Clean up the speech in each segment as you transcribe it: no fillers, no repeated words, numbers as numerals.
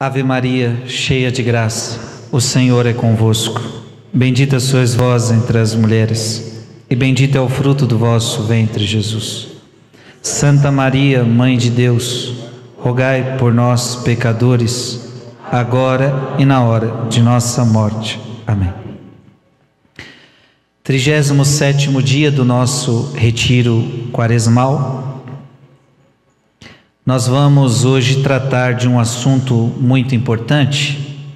Ave Maria, cheia de graça, o Senhor é convosco. Bendita sois vós entre as mulheres, e bendito é o fruto do vosso ventre, Jesus. Santa Maria, Mãe de Deus, rogai por nós, pecadores, agora e na hora de nossa morte. Amém. 37º dia do nosso retiro quaresmal. Nós vamos hoje tratar de um assunto muito importante.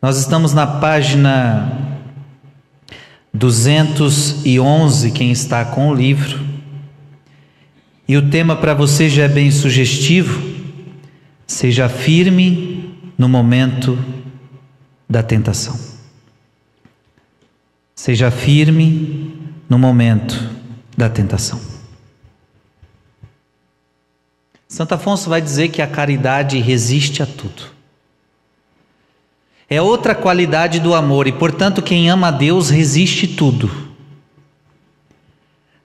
Nós estamos na página 211, quem está com o livro. E o tema para você já é bem sugestivo. Seja firme no momento da tentação. Seja firme no momento da tentação. Santo Afonso vai dizer que a caridade resiste a tudo. É outra qualidade do amor e, portanto, quem ama a Deus resiste tudo.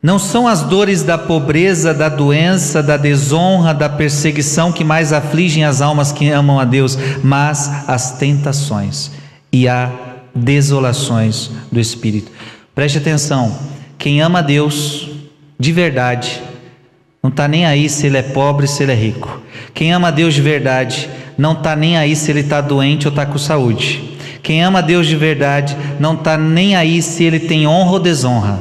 Não são as dores da pobreza, da doença, da desonra, da perseguição que mais afligem as almas que amam a Deus, mas as tentações e as desolações do Espírito. Preste atenção, quem ama a Deus de verdade não está nem aí se ele é pobre, se ele é rico. Quem ama a Deus de verdade não está nem aí se ele está doente ou está com saúde. Quem ama a Deus de verdade não está nem aí se ele tem honra ou desonra.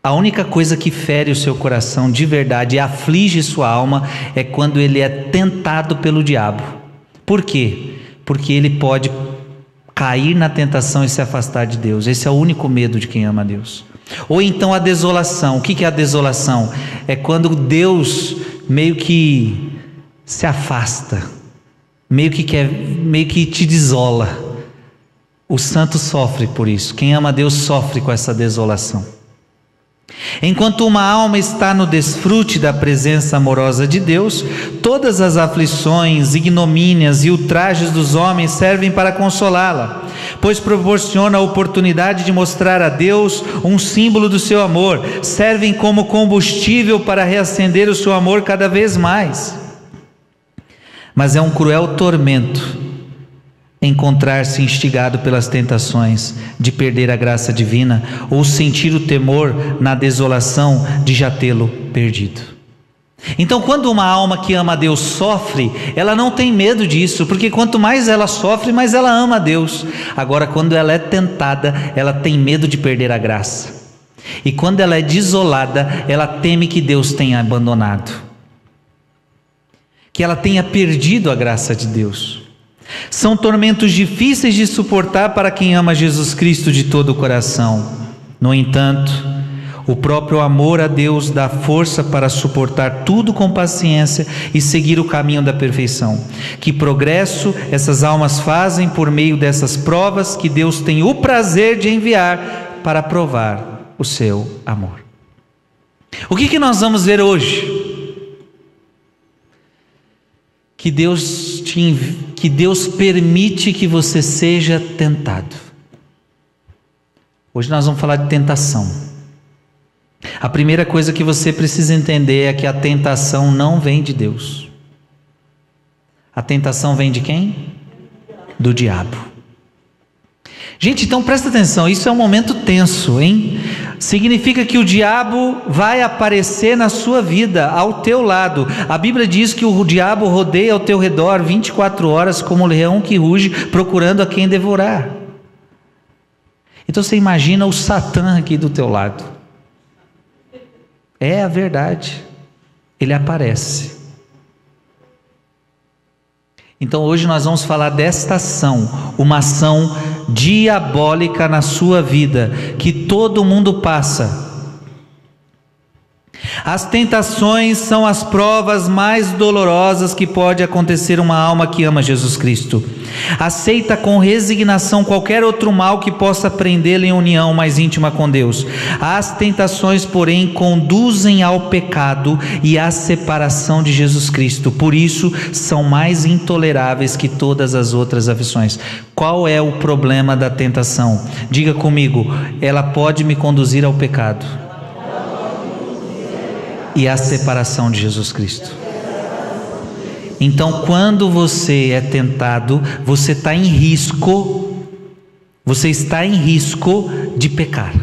A única coisa que fere o seu coração de verdade e aflige sua alma é quando ele é tentado pelo diabo. Por quê? Porque ele pode cair na tentação e se afastar de Deus. Esse é o único medo de quem ama a Deus. Ou então a desolação. O que é a desolação? É quando Deus meio que se afasta, meio que te desola. O santo sofre por isso. Quem ama a Deus sofre com essa desolação. Enquanto uma alma está no desfrute da presença amorosa de Deus, todas as aflições, ignomínias e ultrajes dos homens servem para consolá-la, pois proporciona a oportunidade de mostrar a Deus um símbolo do seu amor, servem como combustível para reacender o seu amor cada vez mais. Mas é um cruel tormento encontrar-se instigado pelas tentações de perder a graça divina ou sentir o temor na desolação de já tê-lo perdido. Então, quando uma alma que ama a Deus sofre, ela não tem medo disso, porque quanto mais ela sofre, mais ela ama a Deus. Agora, quando ela é tentada, ela tem medo de perder a graça. E quando ela é desolada, ela teme que Deus tenha abandonado, que ela tenha perdido a graça de Deus. São tormentos difíceis de suportar para quem ama Jesus Cristo de todo o coração. No entanto, o próprio amor a Deus dá força para suportar tudo com paciência e seguir o caminho da perfeição. Que progresso essas almas fazem por meio dessas provas que Deus tem o prazer de enviar para provar o seu amor. O que nós vamos ver hoje? Que Deus permite que você seja tentado. Hoje nós vamos falar de tentação. A primeira coisa que você precisa entender é que a tentação não vem de Deus. A tentação vem de quem? Do diabo. Gente, então presta atenção, isso é um momento tenso, hein? Significa que o diabo vai aparecer na sua vida, ao teu lado. A Bíblia diz que o diabo rodeia ao teu redor 24 horas como um leão que ruge, procurando a quem devorar. Então você imagina o Satã aqui do teu lado. É a verdade, ele aparece. Então hoje nós vamos falar desta ação, uma ação diabólica na sua vida, que todo mundo passa. As tentações são as provas mais dolorosas que pode acontecer uma alma que ama Jesus Cristo. Aceita com resignação qualquer outro mal que possa prendê-la em união mais íntima com Deus. As tentações, porém, conduzem ao pecado e à separação de Jesus Cristo. Por isso, são mais intoleráveis que todas as outras aflições. Qual é o problema da tentação? Diga comigo, ela pode me conduzir ao pecado e à separação de Jesus Cristo. Então, quando você é tentado, você está em risco, você está em risco de pecar.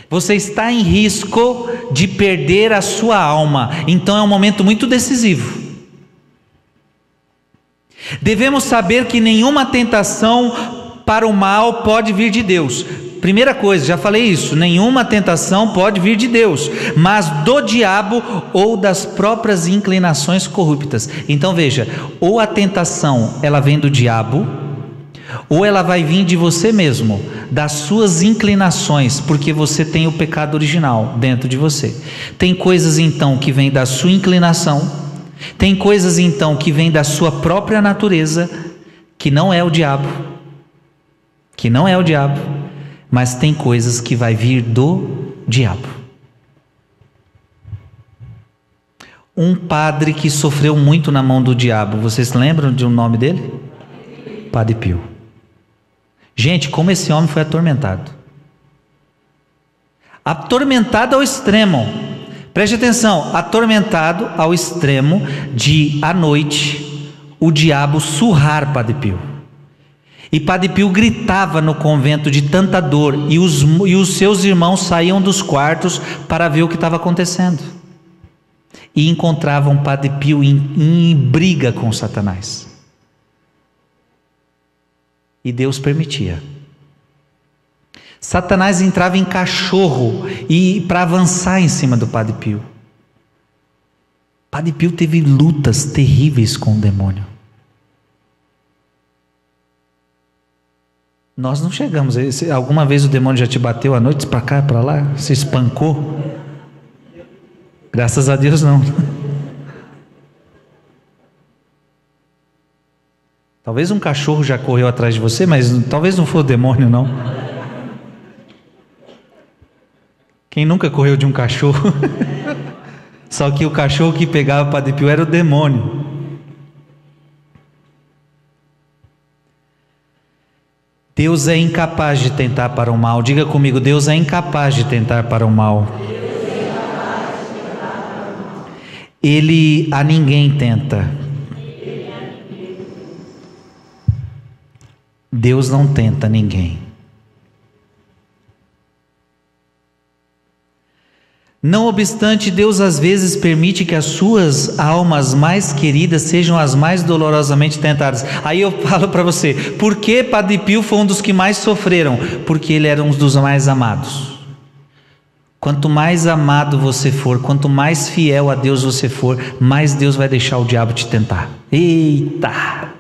Você está em risco de perder a sua alma. Então é um momento muito decisivo. Devemos saber que nenhuma tentação para o mal pode vir de Deus. Primeira coisa, já falei isso, nenhuma tentação pode vir de Deus, mas do diabo ou das próprias inclinações corruptas. Então veja, ou a tentação ela vem do diabo, ou ela vai vir de você mesmo, das suas inclinações, porque você tem o pecado original dentro de você. Tem coisas então que vêm da sua inclinação, tem coisas então que vêm da sua própria natureza, que não é o diabo, mas tem coisas que vai vir do diabo. Um padre que sofreu muito na mão do diabo, vocês lembram de um nome dele? Padre Pio. Gente, como esse homem foi atormentado. Atormentado ao extremo. Preste atenção, atormentado ao extremo de, à noite, o diabo surrar Padre Pio. E Padre Pio gritava no convento de tanta dor, e os seus irmãos saíam dos quartos para ver o que estava acontecendo. E encontravam Padre Pio em briga com Satanás. E Deus permitia. Satanás entrava em cachorro e para avançar em cima do Padre Pio. Padre Pio teve lutas terríveis com o demônio. Nós não chegamos. Alguma vez o demônio já te bateu à noite para cá, para lá? Se espancou? Graças a Deus não. Talvez um cachorro já correu atrás de você, mas talvez não foi o demônio, não. Quem nunca correu de um cachorro? Só que o cachorro que pegava Padre Pio era o demônio. Deus é incapaz de tentar para o mal. Diga comigo, Deus é incapaz de tentar para o mal. Ele a ninguém tenta. Deus não tenta ninguém. Não obstante, Deus às vezes permite que as suas almas mais queridas sejam as mais dolorosamente tentadas. Aí eu falo para você, por que Padre Pio foi um dos que mais sofreram? Porque ele era um dos mais amados. Quanto mais amado você for, quanto mais fiel a Deus você for, mais Deus vai deixar o diabo te tentar. Eita!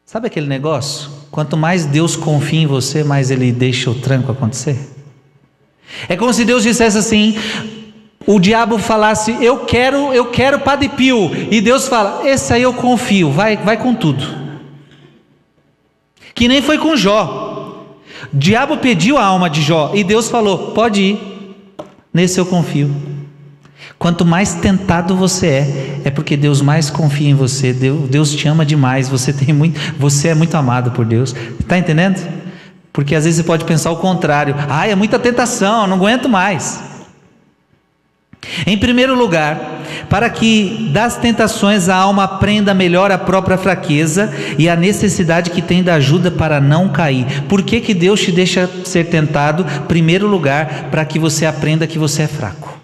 Sabe aquele negócio? Quanto mais Deus confia em você, mais Ele deixa o tranco acontecer. É como se Deus dissesse assim, o diabo falasse, eu quero Padre Pio, e Deus fala, esse aí eu confio, vai com tudo. Que nem foi com Jó. O diabo pediu a alma de Jó, e Deus falou, pode ir, nesse eu confio. Quanto mais tentado você é porque Deus mais confia em você. Deus te ama demais, você é muito amado por Deus. Está entendendo? Porque às vezes você pode pensar o contrário. É muita tentação, eu não aguento mais. Em primeiro lugar, para que das tentações a alma aprenda melhor a própria fraqueza e a necessidade que tem da ajuda para não cair. Por que Deus te deixa ser tentado? Em primeiro lugar, para que você aprenda que você é fraco.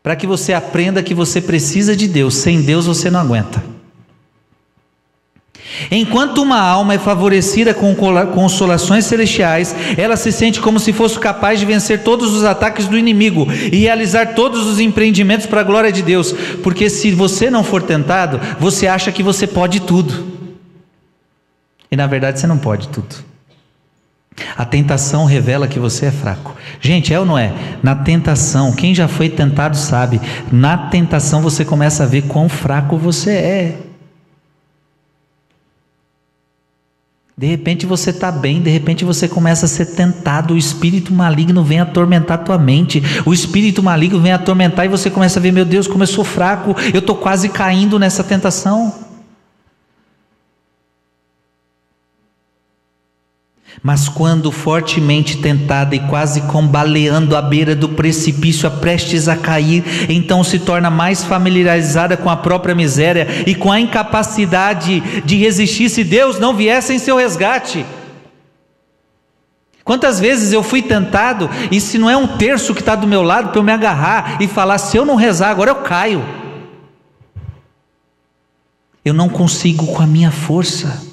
Para que você aprenda que você precisa de Deus, sem Deus você não aguenta. Enquanto uma alma é favorecida com consolações celestiais, ela se sente como se fosse capaz de vencer todos os ataques do inimigo e realizar todos os empreendimentos para a glória de Deus, porque se você não for tentado, você acha que você pode tudo, e na verdade você não pode tudo. A tentação revela que você é fraco. Gente, é ou não é? Na tentação, quem já foi tentado sabe, na tentação você começa a ver quão fraco você é. De repente você está bem, de repente você começa a ser tentado, o espírito maligno vem atormentar a tua mente, o espírito maligno vem atormentar e você começa a ver, meu Deus, como eu sou fraco, eu estou quase caindo nessa tentação. Mas quando fortemente tentada e quase combaleando à beira do precipício, prestes a cair, então se torna mais familiarizada com a própria miséria e com a incapacidade de resistir se Deus não viesse em seu resgate. Quantas vezes eu fui tentado, e se não é um terço que está do meu lado para eu me agarrar e falar, se eu não rezar agora eu caio. Eu não consigo com a minha força.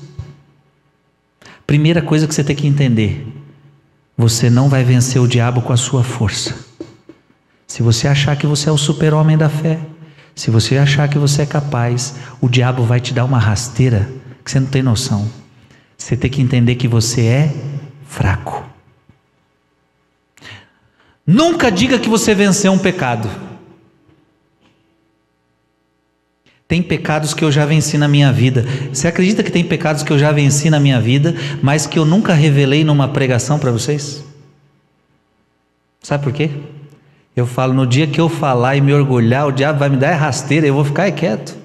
Primeira coisa que você tem que entender: você não vai vencer o diabo com a sua força. Se você achar que você é o super-homem da fé, se você achar que você é capaz, o diabo vai te dar uma rasteira que você não tem noção. Você tem que entender que você é fraco. Nunca diga que você venceu um pecado. Tem pecados que eu já venci na minha vida. Você acredita que tem pecados que eu já venci na minha vida, mas que eu nunca revelei numa pregação para vocês? Sabe por quê? Eu falo, no dia que eu falar e me orgulhar, o diabo vai me dar rasteira e eu vou ficar quieto.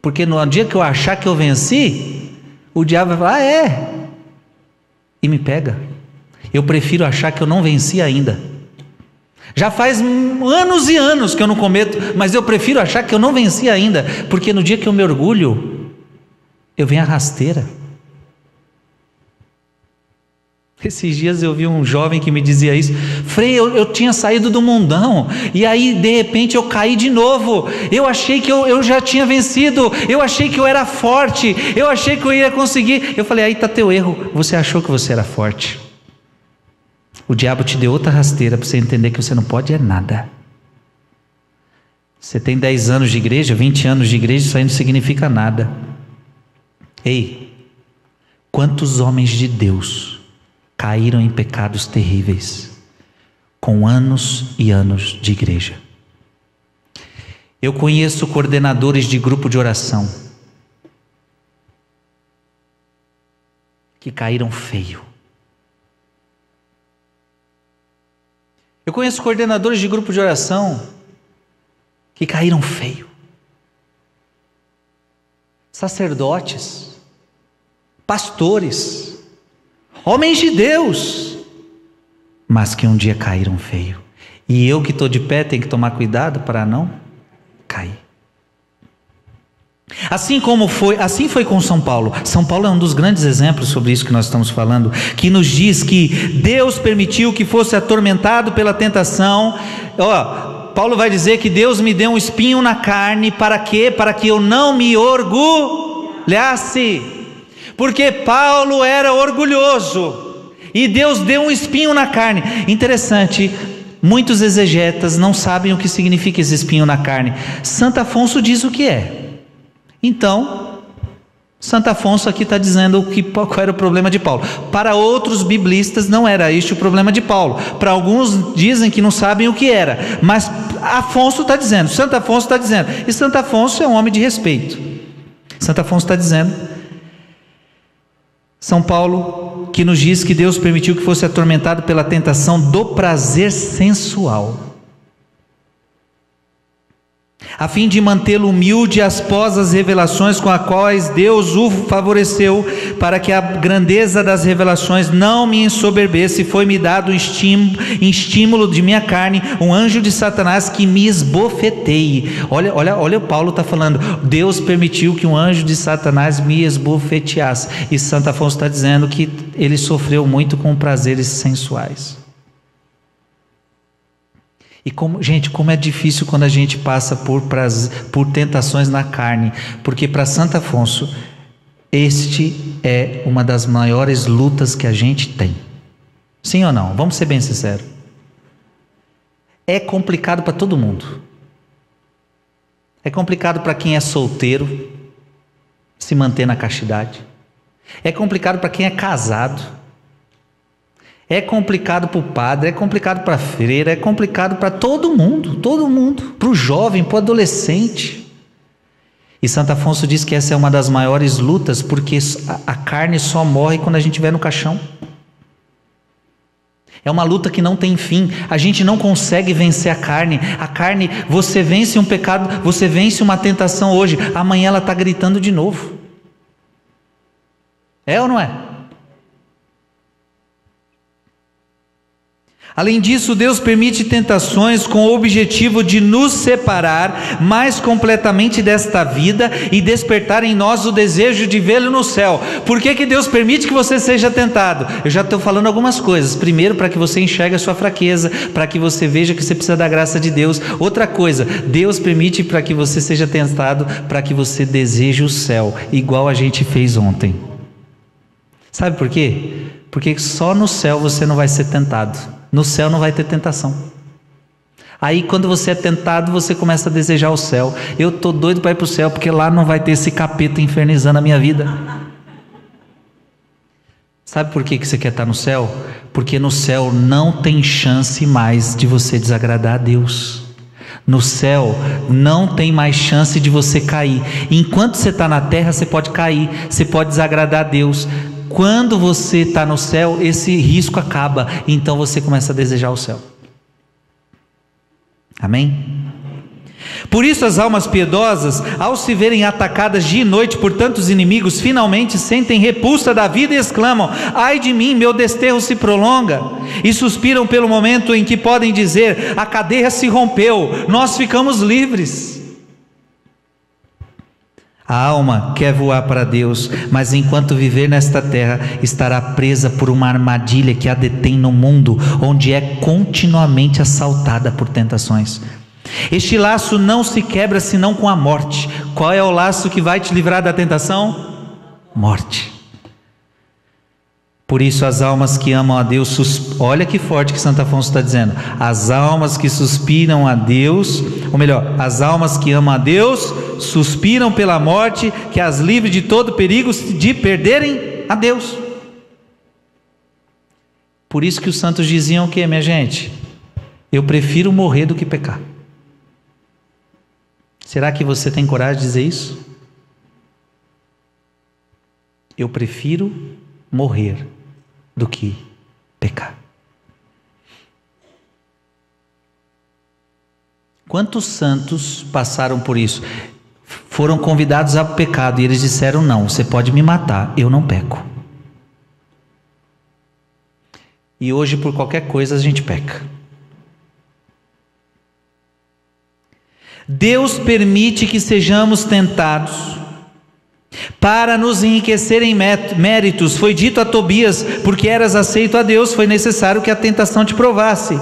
Porque no dia que eu achar que eu venci, o diabo vai falar, e me pega. Eu prefiro achar que eu não venci ainda. Já faz anos e anos que eu não cometo, mas eu prefiro achar que eu não venci ainda, porque no dia que eu me orgulho, eu venho a rasteira. Esses dias eu vi um jovem que me dizia isso: Frei, eu tinha saído do mundão, e aí de repente eu caí de novo. Eu achei que eu já tinha vencido, eu achei que eu era forte, eu achei que eu ia conseguir. Eu falei, aí está teu erro, você achou que você era forte. O diabo te deu outra rasteira para você entender que você não pode nada. Você tem 10 anos de igreja, 20 anos de igreja, isso aí não significa nada. Ei, quantos homens de Deus caíram em pecados terríveis com anos e anos de igreja? Eu conheço coordenadores de grupo de oração que caíram feio. Eu conheço coordenadores de grupo de oração que caíram feio. Sacerdotes, pastores, homens de Deus, mas que um dia caíram feio. E eu que estou de pé tenho que tomar cuidado para não cair. Assim foi com São Paulo. São Paulo é um dos grandes exemplos sobre isso que nós estamos falando, que nos diz que Deus permitiu que fosse atormentado pela tentação. Paulo vai dizer que Deus me deu um espinho na carne, para quê? Para que eu não me orgulhasse, porque Paulo era orgulhoso, e Deus deu um espinho na carne. Interessante, muitos exegetas não sabem o que significa esse espinho na carne. Santo Afonso diz o que é. Então, Santo Afonso aqui está dizendo qual era o problema de Paulo. Para outros biblistas não era este o problema de Paulo. Para alguns dizem que não sabem o que era, mas Afonso está dizendo, Santo Afonso está dizendo, e Santo Afonso é um homem de respeito. Santo Afonso está dizendo, São Paulo, que nos diz que Deus permitiu que fosse atormentado pela tentação do prazer sensual, a fim de mantê-lo humilde após as revelações com as quais Deus o favoreceu, para que a grandeza das revelações não me ensoberbece. Foi-me dado estímulo de minha carne, um anjo de Satanás que me esbofeteie. Olha, o Paulo está falando, Deus permitiu que um anjo de Satanás me esbofeteasse, e Santo Afonso está dizendo que ele sofreu muito com prazeres sensuais. E como é difícil quando a gente passa por tentações na carne, porque para Santo Afonso, este é uma das maiores lutas que a gente tem. Sim ou não? Vamos ser bem sinceros. É complicado para todo mundo. É complicado para quem é solteiro se manter na castidade. É complicado para quem é casado. É complicado para o padre, é complicado para a freira, é complicado para todo mundo, para o jovem, para o adolescente. E Santo Afonso diz que essa é uma das maiores lutas, porque a carne só morre quando a gente estiver no caixão. É uma luta que não tem fim, a gente não consegue vencer a carne. Você vence um pecado, você vence uma tentação hoje, amanhã ela está gritando de novo. É ou não é? Além disso, Deus permite tentações com o objetivo de nos separar mais completamente desta vida e despertar em nós o desejo de vê-lo no céu. Por que Deus permite que você seja tentado? Eu já estou falando algumas coisas. Primeiro, para que você enxergue a sua fraqueza, para que você veja que você precisa da graça de Deus. Outra coisa, Deus permite para que você seja tentado, para que você deseje o céu, igual a gente fez ontem. Sabe por quê? Porque só no céu você não vai ser tentado. No céu não vai ter tentação. Aí quando você é tentado, você começa a desejar o céu. Eu estou doido para ir para o céu, porque lá não vai ter esse capeta infernizando a minha vida. Sabe por que você quer estar no céu? Porque no céu não tem chance mais de você desagradar a Deus. No céu não tem mais chance de você cair. Enquanto você está na terra, você pode cair, você pode desagradar a Deus. Quando você está no céu, esse risco acaba, então você começa a desejar o céu. Amém? Por isso as almas piedosas, ao se verem atacadas dia e noite por tantos inimigos, finalmente sentem repulsa da vida e exclamam: ai de mim, meu desterro se prolonga, e suspiram pelo momento em que podem dizer: a cadeia se rompeu, nós ficamos livres. A alma quer voar para Deus, mas enquanto viver nesta terra, estará presa por uma armadilha que a detém no mundo, onde é continuamente assaltada por tentações. Este laço não se quebra senão com a morte. Qual é o laço que vai te livrar da tentação? Morte. Por isso as almas que amam a Deus, olha que forte que Santo Afonso está dizendo, as almas que suspiram a Deus, ou melhor, as almas que amam a Deus, suspiram pela morte, que as livre de todo perigo de perderem a Deus. Por isso que os santos diziam o que, minha gente? Eu prefiro morrer do que pecar. Será que você tem coragem de dizer isso? Eu prefiro morrer do que pecar. Quantos santos passaram por isso? Foram convidados ao pecado e eles disseram: não, você pode me matar, eu não peco. E hoje por qualquer coisa a gente peca. Deus permite que sejamos tentados para nos enriquecer em méritos. Foi dito a Tobias: porque eras aceito a Deus, foi necessário que a tentação te provasse.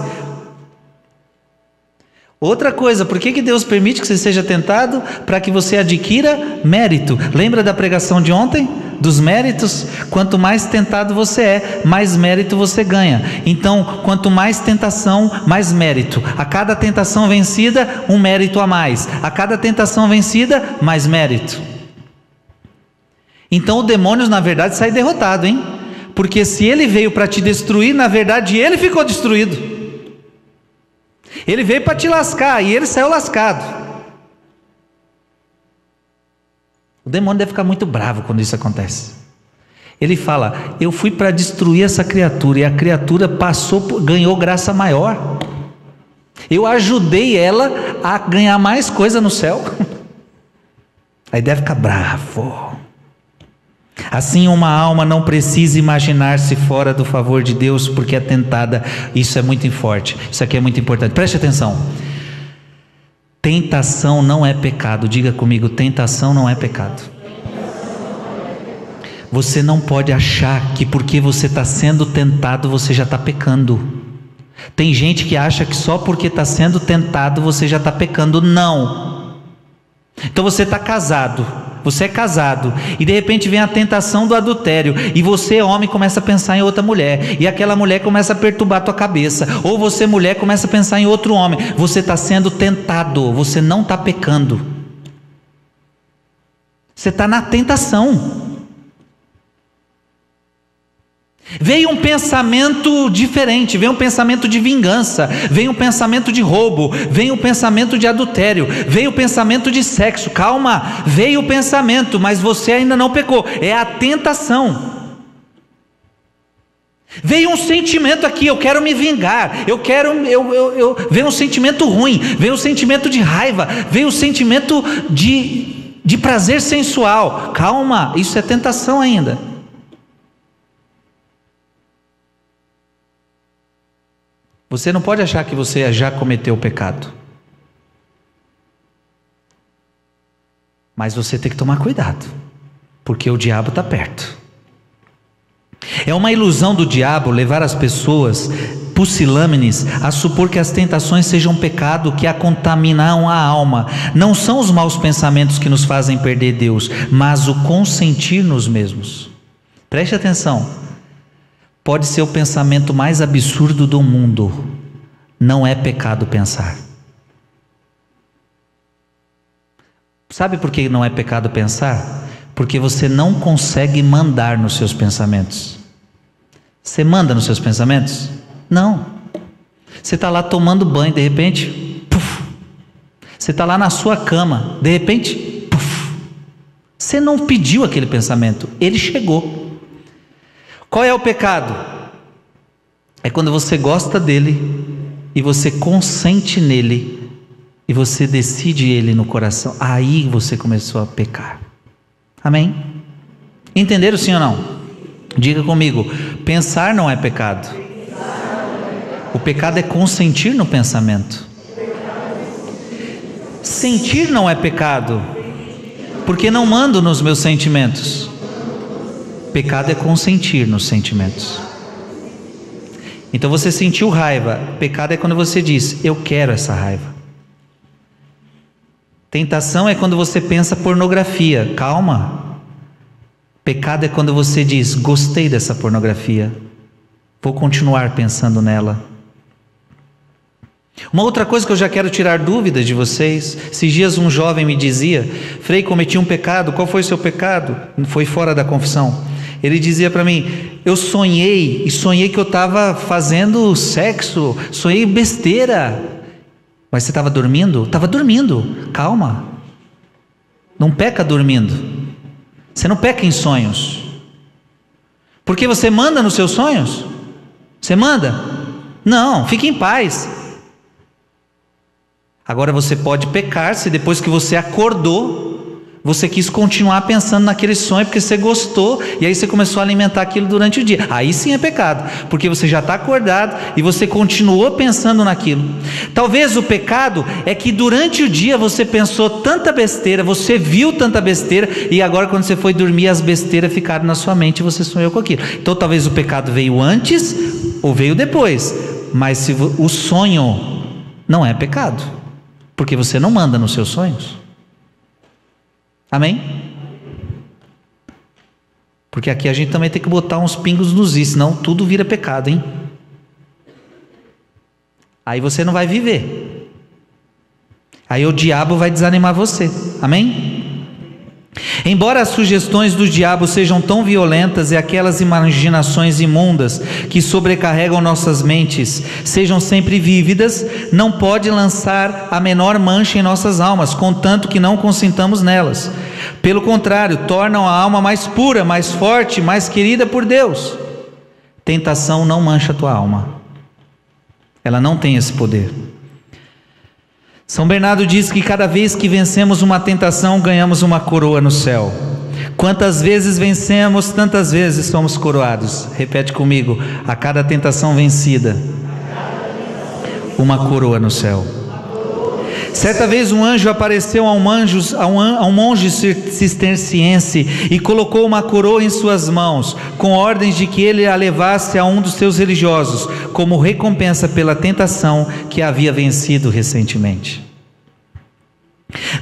Outra coisa, por que Deus permite que você seja tentado? Para que você adquira mérito. Lembra da pregação de ontem? Dos méritos? Quanto mais tentado você é, mais mérito você ganha. Então, quanto mais tentação, mais mérito. A cada tentação vencida, um mérito a mais. A cada tentação vencida, mais mérito. Então o demônio na verdade sai derrotado, hein? Porque se ele veio para te destruir, na verdade ele ficou destruído. Ele veio para te lascar e ele saiu lascado. O demônio deve ficar muito bravo quando isso acontece. Ele fala: eu fui para destruir essa criatura e a criatura ganhou graça maior. Eu ajudei ela a ganhar mais coisa no céu. Aí deve ficar bravo. Assim, uma alma não precisa imaginar-se fora do favor de Deus porque é tentada. Isso é muito forte, isso aqui é muito importante, preste atenção. Tentação não é pecado. Diga comigo: tentação não é pecado. Você não pode achar que porque você está sendo tentado você já está pecando. Tem gente que acha que só porque está sendo tentado você já está pecando. Não. Então você está casado, você é casado, e de repente vem a tentação do adultério, e você, homem, começa a pensar em outra mulher, e aquela mulher começa a perturbar a tua cabeça, ou você, mulher, começa a pensar em outro homem. Você está sendo tentado, você não está pecando, você está na tentação. Veio um pensamento diferente, veio um pensamento de vingança, veio um pensamento de roubo, veio um pensamento de adultério, veio o pensamento de sexo. Calma, veio o pensamento, mas você ainda não pecou, é a tentação. Veio um sentimento aqui: eu quero me vingar, veio um sentimento ruim, veio um sentimento de raiva, veio um sentimento de prazer sensual. Calma, isso é tentação ainda. Você não pode achar que você já cometeu o pecado. Mas você tem que tomar cuidado, porque o diabo está perto. É uma ilusão do diabo levar as pessoas pusilâmines a supor que as tentações sejam um pecado que a contaminam a alma. Não são os maus pensamentos que nos fazem perder Deus, mas o consentir nos mesmos. Preste atenção. Pode ser o pensamento mais absurdo do mundo. Não é pecado pensar. Sabe por que não é pecado pensar? Porque você não consegue mandar nos seus pensamentos. Você manda nos seus pensamentos? Não. Você está lá tomando banho, de repente, puf. Você está lá na sua cama, de repente, puf. Você não pediu aquele pensamento, ele chegou. Qual é o pecado? É quando você gosta dele e você consente nele e você decide ele no coração. Aí você começou a pecar. Amém? Entenderam sim ou não? Diga comigo, pensar não é pecado. O pecado é consentir no pensamento. Sentir não é pecado, porque não mando nos meus sentimentos. Pecado é consentir nos sentimentos. Então você sentiu raiva. Pecado é quando você diz, eu quero essa raiva. Tentação é quando você pensa pornografia. Calma. Pecado é quando você diz, gostei dessa pornografia, vou continuar pensando nela. Uma outra coisa que eu já quero tirar dúvidas de vocês. Esses dias um jovem me dizia, Frei, cometi um pecado. Qual foi o seu pecado? Foi fora da confissão. Ele dizia para mim, eu sonhei que eu estava fazendo sexo, sonhei besteira. Mas você estava dormindo? Estava dormindo, calma. Não peca dormindo. Você não peca em sonhos. Porque você manda nos seus sonhos? Você manda? Não, fique em paz. Agora você pode pecar se depois que você acordou, você quis continuar pensando naquele sonho porque você gostou e aí você começou a alimentar aquilo durante o dia. Aí sim é pecado, porque você já está acordado e você continuou pensando naquilo. Talvez o pecado é que durante o dia você pensou tanta besteira, você viu tanta besteira e agora quando você foi dormir as besteiras ficaram na sua mente e você sonhou com aquilo. Então talvez o pecado veio antes ou veio depois, mas se o sonho não é pecado, porque você não manda nos seus sonhos. Amém? Porque aqui a gente também tem que botar uns pingos nos is, senão tudo vira pecado, hein? Aí você não vai viver. Aí o diabo vai desanimar você. Amém? Embora as sugestões do diabo sejam tão violentas e aquelas imaginações imundas que sobrecarregam nossas mentes sejam sempre vívidas, não pode lançar a menor mancha em nossas almas, contanto que não consintamos nelas. Pelo contrário, tornam a alma mais pura, mais forte, mais querida por Deus. Tentação não mancha a tua alma. Ela não tem esse poder. São Bernardo diz que cada vez que vencemos uma tentação, ganhamos uma coroa no céu. Quantas vezes vencemos, tantas vezes somos coroados. Repete comigo, a cada tentação vencida, uma coroa no céu. Certa vez um anjo apareceu a um monge cisterciense e colocou uma coroa em suas mãos, com ordens de que ele a levasse a um dos seus religiosos, como recompensa pela tentação que havia vencido recentemente.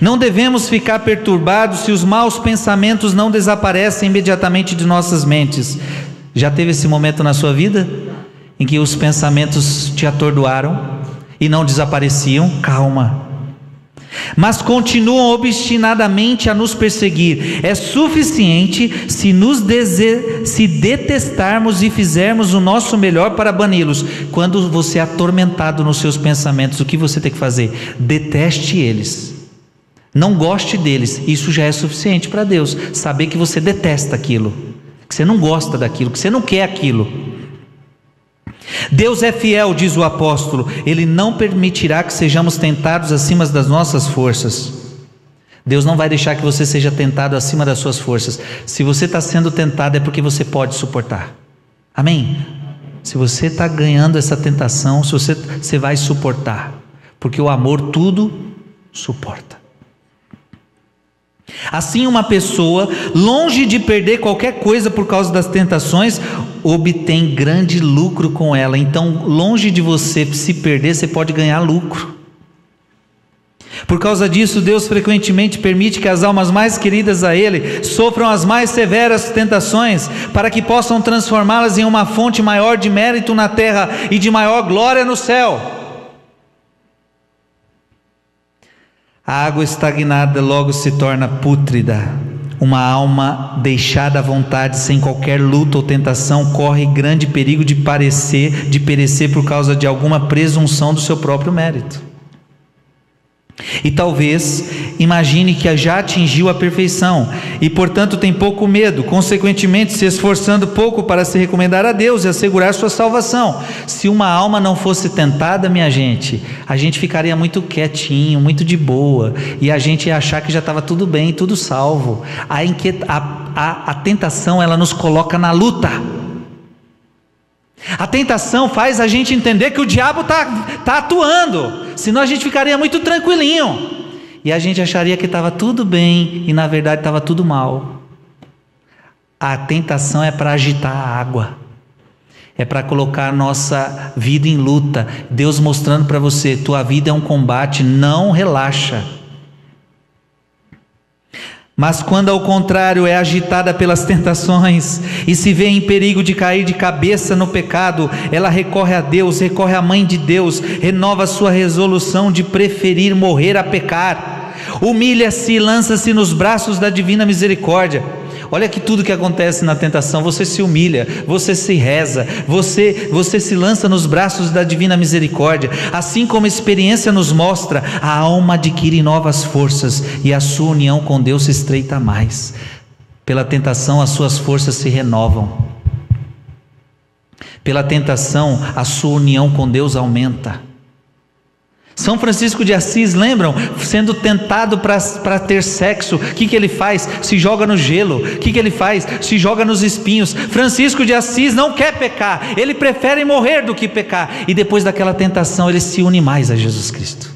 Não devemos ficar perturbados se os maus pensamentos não desaparecem imediatamente de nossas mentes. Já teve esse momento na sua vida em que os pensamentos te atordoaram e não desapareciam? Calma. Mas continuam obstinadamente a nos perseguir. É suficiente se detestarmos e fizermos o nosso melhor para bani-los. Quando você é atormentado nos seus pensamentos, o que você tem que fazer? Deteste eles, não goste deles. Isso já é suficiente para Deus, saber que você detesta aquilo, que você não gosta daquilo, que você não quer aquilo. Deus é fiel, diz o apóstolo, Ele não permitirá que sejamos tentados acima das nossas forças. Deus não vai deixar que você seja tentado acima das suas forças. Se você está sendo tentado é porque você pode suportar. Amém? Se você está ganhando essa tentação, se você vai suportar, porque o amor tudo suporta. Assim, uma pessoa, longe de perder qualquer coisa por causa das tentações, obtém grande lucro com ela. Então, longe de você se perder, você pode ganhar lucro. Por causa disso, Deus frequentemente permite que as almas mais queridas a Ele sofram as mais severas tentações, para que possam transformá-las em uma fonte maior de mérito na terra e de maior glória no céu. A água estagnada logo se torna pútrida. Uma alma deixada à vontade, sem qualquer luta ou tentação, corre grande perigo de perecer por causa de alguma presunção do seu próprio mérito. E talvez imagine que já atingiu a perfeição e portanto tem pouco medo, consequentemente se esforçando pouco para se recomendar a Deus e assegurar sua salvação. Se uma alma não fosse tentada, minha gente, a gente ficaria muito quietinho, muito de boa, e a gente ia achar que já estava tudo bem, tudo salvo. A tentação, ela nos coloca na luta. A tentação faz a gente entender que o diabo está atuando, senão a gente ficaria muito tranquilinho, e a gente acharia que estava tudo bem, e na verdade estava tudo mal. A tentação é para agitar a água, é para colocar a nossa vida em luta. Deus mostrando para você, tua vida é um combate, não relaxa. Mas quando ao contrário é agitada pelas tentações e se vê em perigo de cair de cabeça no pecado, ela recorre a Deus, recorre à Mãe de Deus, renova sua resolução de preferir morrer a pecar, humilha-se e lança-se nos braços da divina misericórdia. Olha que tudo que acontece na tentação, você se humilha, você se reza, você se lança nos braços da divina misericórdia. Assim como a experiência nos mostra, a alma adquire novas forças e a sua união com Deus se estreita mais. Pela tentação as suas forças se renovam. Pela tentação a sua união com Deus aumenta. São Francisco de Assis, lembram? Sendo tentado para ter sexo, o que ele faz? Se joga no gelo. O que ele faz? Se joga nos espinhos. Francisco de Assis não quer pecar, ele prefere morrer do que pecar, e depois daquela tentação ele se une mais a Jesus Cristo.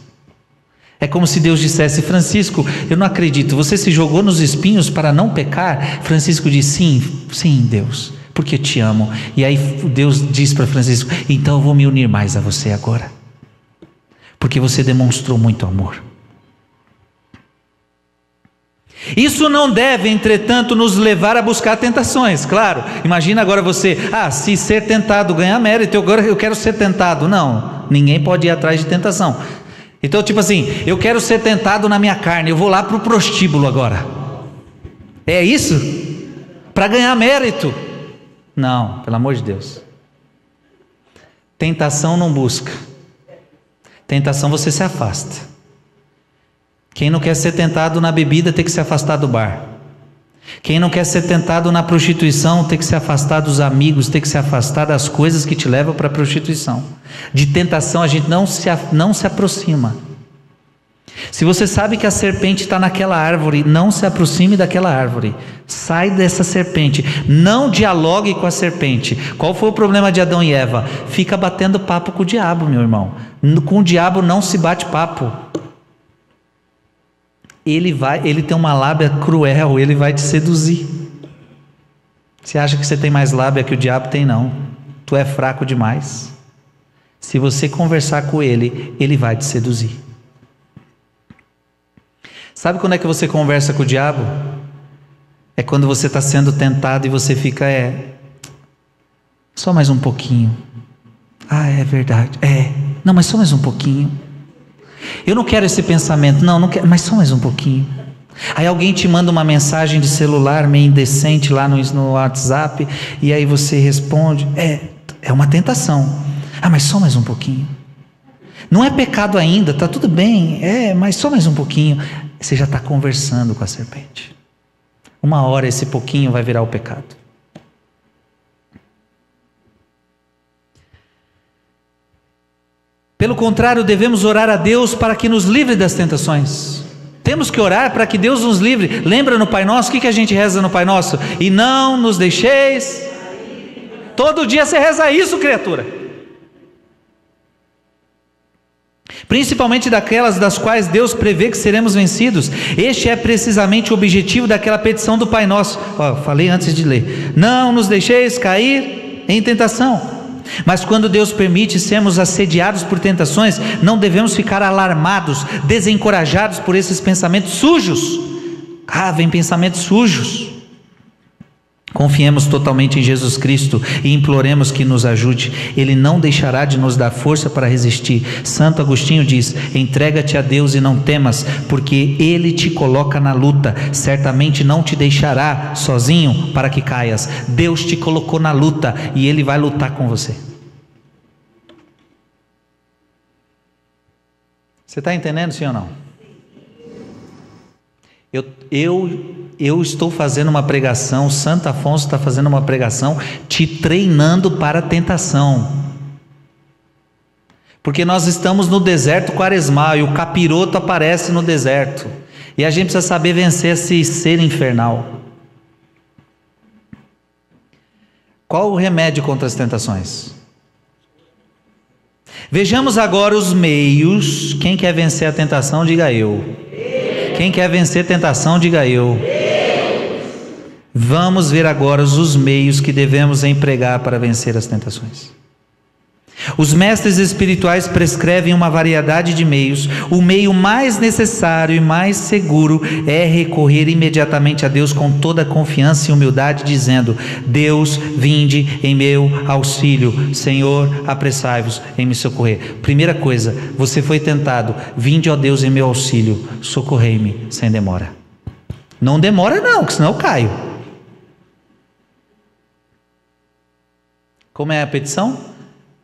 É como se Deus dissesse: Francisco, eu não acredito, você se jogou nos espinhos para não pecar? Francisco diz: sim Deus, porque te amo. E aí Deus diz para Francisco: então eu vou me unir mais a você agora, porque você demonstrou muito amor. Isso não deve, entretanto, nos levar a buscar tentações. Claro, imagina agora você: se ser tentado ganha mérito, agora eu quero ser tentado. Não, ninguém pode ir atrás de tentação. Então, tipo assim, eu quero ser tentado na minha carne, eu vou lá para o prostíbulo agora. É isso? Para ganhar mérito? Não, pelo amor de Deus. Tentação não busca. Tentação você se afasta. Quem não quer ser tentado na bebida tem que se afastar do bar. Quem não quer ser tentado na prostituição tem que se afastar dos amigos, tem que se afastar das coisas que te levam para a prostituição. De tentação a gente não se aproxima. Se você sabe que a serpente está naquela árvore, não se aproxime daquela árvore. Sai dessa serpente. Não dialogue com a serpente. Qual foi o problema de Adão e Eva? Fica batendo papo com o diabo, meu irmão. Com o diabo não se bate papo. Ele tem uma lábia cruel, ele vai te seduzir. Você acha que você tem mais lábia que o diabo? Tem não. Tu é fraco demais. Se você conversar com ele, ele vai te seduzir. Sabe quando é que você conversa com o diabo? É quando você está sendo tentado e você fica, só mais um pouquinho. É verdade, não, mas só mais um pouquinho. Eu não quero esse pensamento, não quero, mas só mais um pouquinho. Aí alguém te manda uma mensagem de celular meio indecente lá no WhatsApp, e aí você responde, é uma tentação. Mas só mais um pouquinho. Não é pecado ainda, está tudo bem, mas só mais um pouquinho. Você já está conversando com a serpente. Uma hora esse pouquinho vai virar o pecado. Pelo contrário, devemos orar a Deus para que nos livre das tentações. Temos que orar para que Deus nos livre. Lembra no Pai Nosso? O que a gente reza no Pai Nosso? E não nos deixeis. Todo dia você reza isso, criatura. Principalmente daquelas das quais Deus prevê que seremos vencidos. Este é precisamente o objetivo daquela petição do Pai Nosso. Falei antes de ler: não nos deixeis cair em tentação. Mas quando Deus permite sermos assediados por tentações, não devemos ficar alarmados, desencorajados por esses pensamentos sujos. Vem pensamentos sujos. Confiemos totalmente em Jesus Cristo e imploremos que nos ajude. Ele não deixará de nos dar força para resistir. Santo Agostinho diz: entrega-te a Deus e não temas, porque Ele te coloca na luta. Certamente não te deixará sozinho para que caias. Deus te colocou na luta e Ele vai lutar com você. Você está entendendo, sim ou não? Eu estou fazendo uma pregação, Santo Afonso está fazendo uma pregação, te treinando para a tentação. Porque nós estamos no deserto quaresmal e o capiroto aparece no deserto. E a gente precisa saber vencer esse ser infernal. Qual o remédio contra as tentações? Vejamos agora os meios. Quem quer vencer a tentação, diga eu. Quem quer vencer a tentação, diga eu. Vamos ver agora os meios que devemos empregar para vencer as tentações. Os mestres espirituais prescrevem uma variedade de meios. O meio mais necessário e mais seguro é recorrer imediatamente a Deus com toda a confiança e humildade, dizendo: Deus, vinde em meu auxílio. Senhor, apressai-vos em me socorrer. Primeira coisa, você foi tentado: vinde, ó Deus, em meu auxílio, socorrei-me sem demora. Não demora não, que senão eu caio. Como é a petição?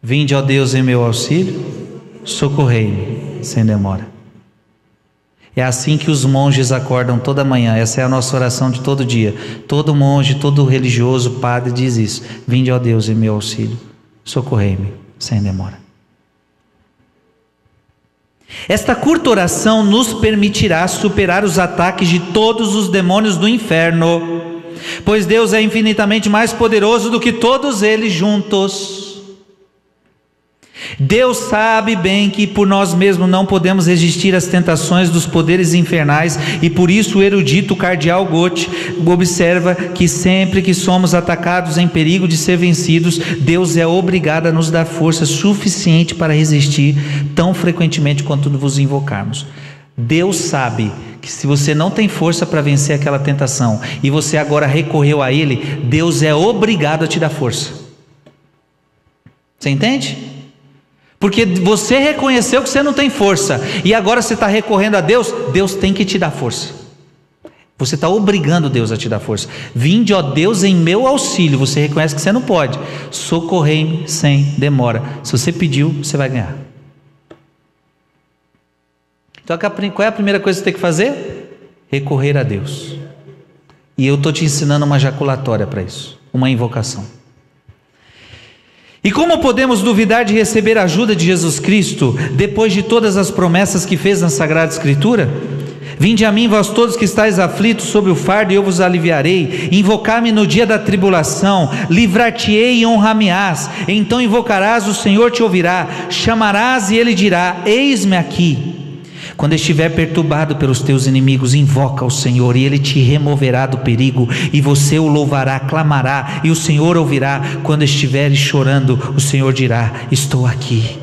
Vinde, ó Deus, em meu auxílio, socorrei-me sem demora. É assim que os monges acordam toda manhã. Essa é a nossa oração de todo dia. Todo monge, todo religioso, padre diz isso: vinde, ó Deus, em meu auxílio, socorrei-me sem demora. Esta curta oração nos permitirá superar os ataques de todos os demônios do inferno, pois Deus é infinitamente mais poderoso do que todos eles juntos. Deus sabe bem que por nós mesmos não podemos resistir às tentações dos poderes infernais, e por isso o erudito cardeal Goethe observa que sempre que somos atacados em perigo de ser vencidos, Deus é obrigado a nos dar força suficiente para resistir tão frequentemente quanto vos invocarmos. Deus sabe que se você não tem força para vencer aquela tentação e você agora recorreu a Ele, Deus é obrigado a te dar força. Você entende? Porque você reconheceu que você não tem força e agora você está recorrendo a Deus, Deus tem que te dar força. Você está obrigando Deus a te dar força. Vinde, ó Deus, em meu auxílio. Você reconhece que você não pode. Socorrei-me sem demora. Se você pediu, você vai ganhar. Então qual é a primeira coisa que você tem que fazer? Recorrer a Deus. E eu estou te ensinando uma jaculatória para isso, uma invocação. E como podemos duvidar de receber a ajuda de Jesus Cristo, depois de todas as promessas que fez na Sagrada Escritura? Vinde a mim, vós todos que estáis aflitos sob o fardo, e eu vos aliviarei. Invocai-me no dia da tribulação, livrar-te-ei e honrar-me-ás. Então invocarás, o Senhor te ouvirá, chamarás e Ele dirá: eis-me aqui. Quando estiver perturbado pelos teus inimigos, invoca o Senhor e Ele te removerá do perigo, e você o louvará, clamará, e o Senhor ouvirá. Quando estiveres chorando, o Senhor dirá: estou aqui.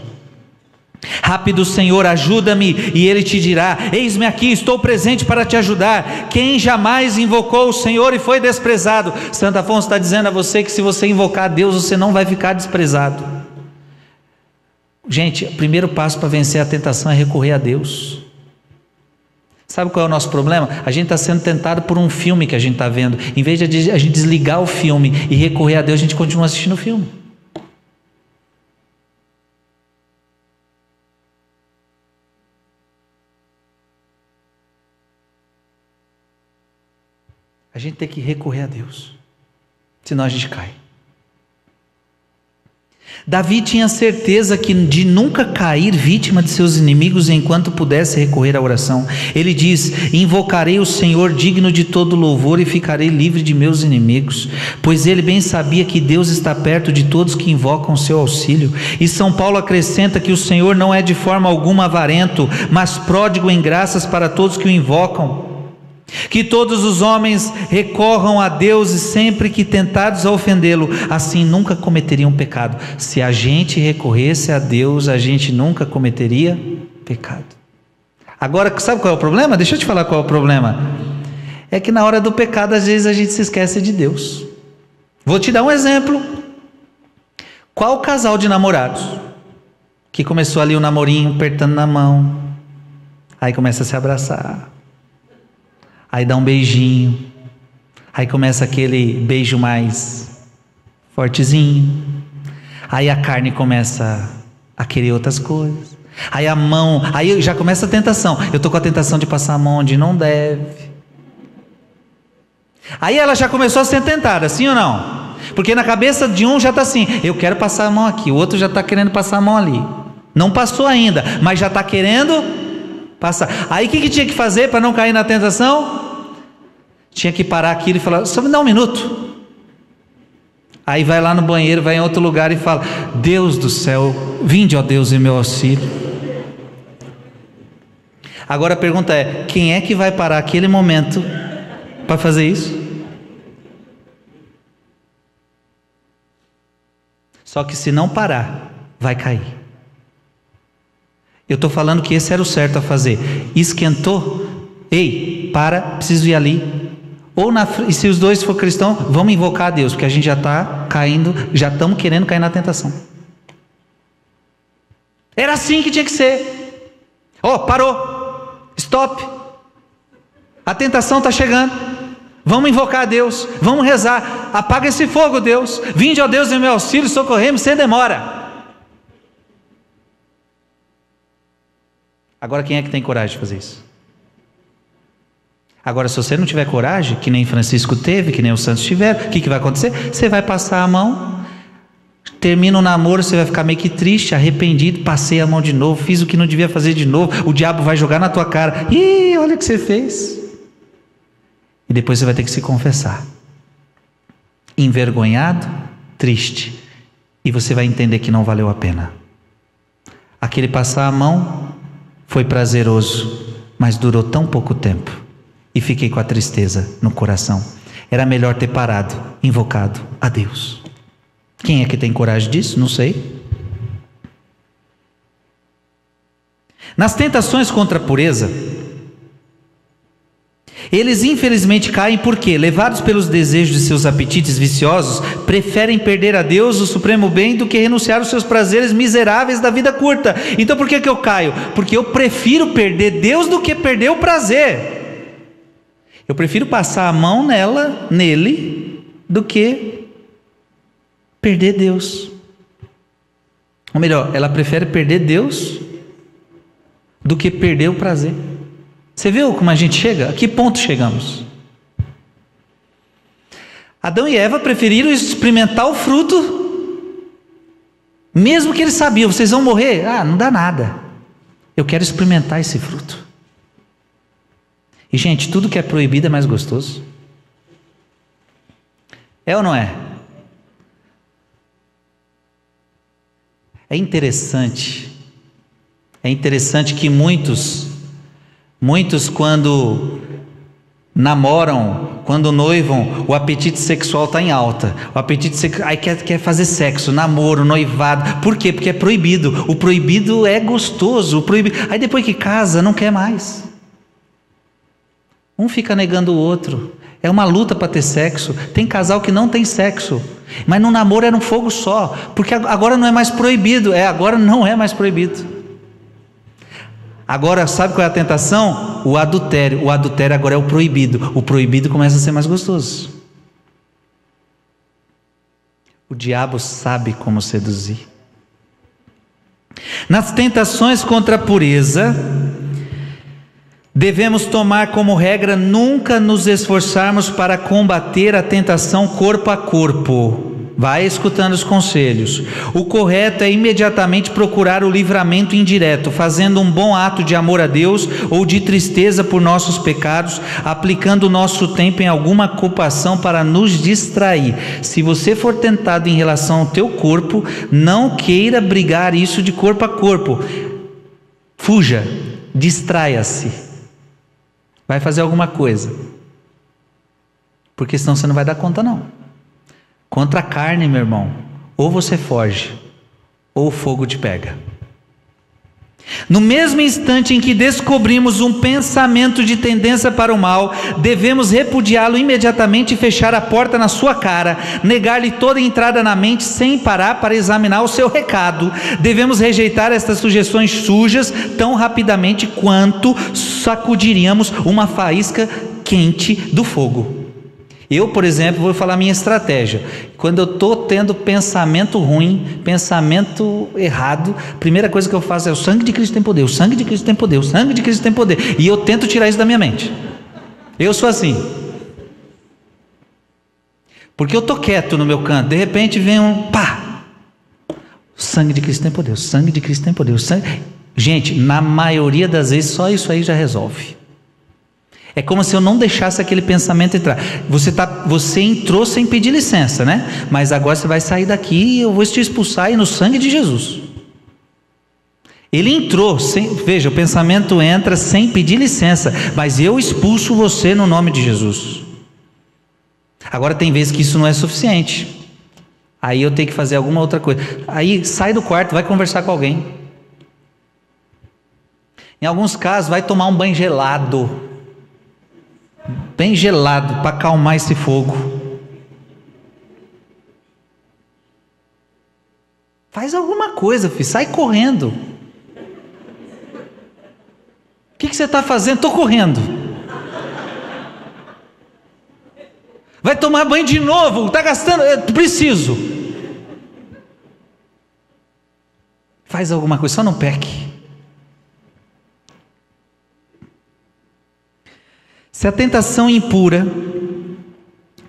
Rápido, Senhor, ajuda-me, e Ele te dirá: eis-me aqui, estou presente para te ajudar. Quem jamais invocou o Senhor e foi desprezado? Santo Afonso está dizendo a você que se você invocar a Deus, você não vai ficar desprezado. Gente, o primeiro passo para vencer a tentação é recorrer a Deus. Sabe qual é o nosso problema? A gente está sendo tentado por um filme que a gente está vendo. Em vez de a gente desligar o filme e recorrer a Deus, a gente continua assistindo o filme. A gente tem que recorrer a Deus, senão a gente cai. Davi tinha certeza de nunca cair vítima de seus inimigos enquanto pudesse recorrer à oração. Ele diz: invocarei o Senhor digno de todo louvor e ficarei livre de meus inimigos, pois ele bem sabia que Deus está perto de todos que invocam o seu auxílio. E São Paulo acrescenta que o Senhor não é de forma alguma avarento, mas pródigo em graças para todos que o invocam. Que todos os homens recorram a Deus e sempre que tentados a ofendê-lo, assim nunca cometeriam pecado. Se a gente recorresse a Deus, a gente nunca cometeria pecado. Agora, sabe qual é o problema? Deixa eu te falar qual é o problema. É que na hora do pecado, às vezes a gente se esquece de Deus. Vou te dar um exemplo. Qual casal de namorados que começou ali o namorinho, apertando na mão, aí começa a se abraçar, aí dá um beijinho, aí começa aquele beijo mais fortezinho, aí a carne começa a querer outras coisas, aí a mão, aí já começa a tentação. Eu estou com a tentação de passar a mão onde não deve. Aí ela já começou a ser tentada, sim ou não? Porque na cabeça de um já está assim: eu quero passar a mão aqui, o outro já está querendo passar a mão ali. Não passou ainda, mas já está querendo passar. Aí o que tinha que fazer para não cair na tentação? Tinha que parar aquilo e falar: só me dá um minuto. Aí vai lá no banheiro, vai em outro lugar e fala: Deus do céu, vinde, ó Deus, em meu auxílio. Agora a pergunta é: quem é que vai parar aquele momento para fazer isso? Só que se não parar, vai cair. Eu estou falando que esse era o certo a fazer. Esquentou? Ei, para, preciso ir ali. E se os dois for cristãos, vamos invocar a Deus, porque a gente já está caindo, já estamos querendo cair na tentação. Era assim que tinha que ser. Parou, stop, a tentação está chegando, vamos invocar a Deus, vamos rezar, apaga esse fogo, Deus, vinde, ó Deus, em meu auxílio, socorrei-me sem demora. Agora quem é que tem coragem de fazer isso? Agora, se você não tiver coragem, que nem Francisco teve, que nem os santos tiveram, o que vai acontecer? Você vai passar a mão, termina o namoro, você vai ficar meio que triste, arrependido, passei a mão de novo, fiz o que não devia fazer de novo, o diabo vai jogar na tua cara: ih, olha o que você fez. E depois você vai ter que se confessar, envergonhado, triste, e você vai entender que não valeu a pena. Aquele passar a mão foi prazeroso, mas durou tão pouco tempo. E fiquei com a tristeza no coração. Era melhor ter parado, invocado a Deus. Quem é que tem coragem disso? Não sei. Nas tentações contra a pureza, eles infelizmente caem porque, levados pelos desejos de seus apetites viciosos, preferem perder a Deus, o supremo bem, do que renunciar aos seus prazeres miseráveis da vida curta. Então por que eu caio? Porque eu prefiro perder Deus do que perder o prazer. Eu prefiro passar a mão nele, do que perder Deus. Ou melhor, ela prefere perder Deus do que perder o prazer. Você viu como a gente chega? A que ponto chegamos? Adão e Eva preferiram experimentar o fruto, mesmo que eles sabiam: vocês vão morrer. Não dá nada, eu quero experimentar esse fruto. E gente, tudo que é proibido é mais gostoso. É ou não é? É interessante que muitos quando namoram, quando noivam, o apetite sexual está em alta. O apetite sexual, aí quer fazer sexo, namoro, noivado. Por quê? Porque é proibido. O proibido é gostoso. Aí depois que casa, não quer mais. Um fica negando o outro. É uma luta para ter sexo. Tem casal que não tem sexo, mas no namoro era um fogo só, porque agora não é mais proibido. Agora não é mais proibido. Agora sabe qual é a tentação? O adultério. O adultério agora é o proibido. O proibido começa a ser mais gostoso. O diabo sabe como seduzir. Nas tentações contra a pureza, devemos tomar como regra nunca nos esforçarmos para combater a tentação corpo a corpo, Vai escutando os conselhos. O correto é imediatamente procurar o livramento indireto, fazendo um bom ato de amor a Deus ou de tristeza por nossos pecados, aplicando o nosso tempo em alguma ocupação para nos distrair. Se você for tentado em relação ao teu corpo, não queira brigar isso de corpo a corpo. Fuja, distraia-se. Vai fazer alguma coisa. Porque senão você não vai dar conta não. Contra a carne, meu irmão, ou você foge, ou o fogo te pega. No mesmo instante em que descobrimos um pensamento de tendência para o mal, devemos repudiá-lo imediatamente e fechar a porta na sua cara, negar-lhe toda entrada na mente sem parar para examinar o seu recado. Devemos rejeitar estas sugestões sujas tão rapidamente quanto sacudiríamos uma faísca quente do fogo. Eu, por exemplo, vou falar minha estratégia. Quando eu estou tendo pensamento ruim, pensamento errado, a primeira coisa que eu faço é: o sangue de Cristo tem poder, o sangue de Cristo tem poder, o sangue de Cristo tem poder. E eu tento tirar isso da minha mente. Eu sou assim. Porque eu estou quieto no meu canto, de repente vem um pá! O sangue de Cristo tem poder, o sangue de Cristo tem poder, o sangue... Gente, na maioria das vezes só isso aí já resolve. É como se eu não deixasse aquele pensamento entrar. Você entrou sem pedir licença, né? Mas agora você vai sair daqui e eu vou te expulsar aí no sangue de Jesus. Ele entrou, veja, o pensamento entra sem pedir licença, mas eu expulso você no nome de Jesus. Agora tem vezes que isso não é suficiente. Aí eu tenho que fazer alguma outra coisa. Aí sai do quarto, vai conversar com alguém. Em alguns casos vai tomar um banho gelado. Bem gelado, para acalmar esse fogo. Faz alguma coisa, filho, sai correndo. O que você está fazendo? Estou correndo. Vai tomar banho de novo? Está gastando? Eu preciso. Faz alguma coisa, só não peque. Se a tentação impura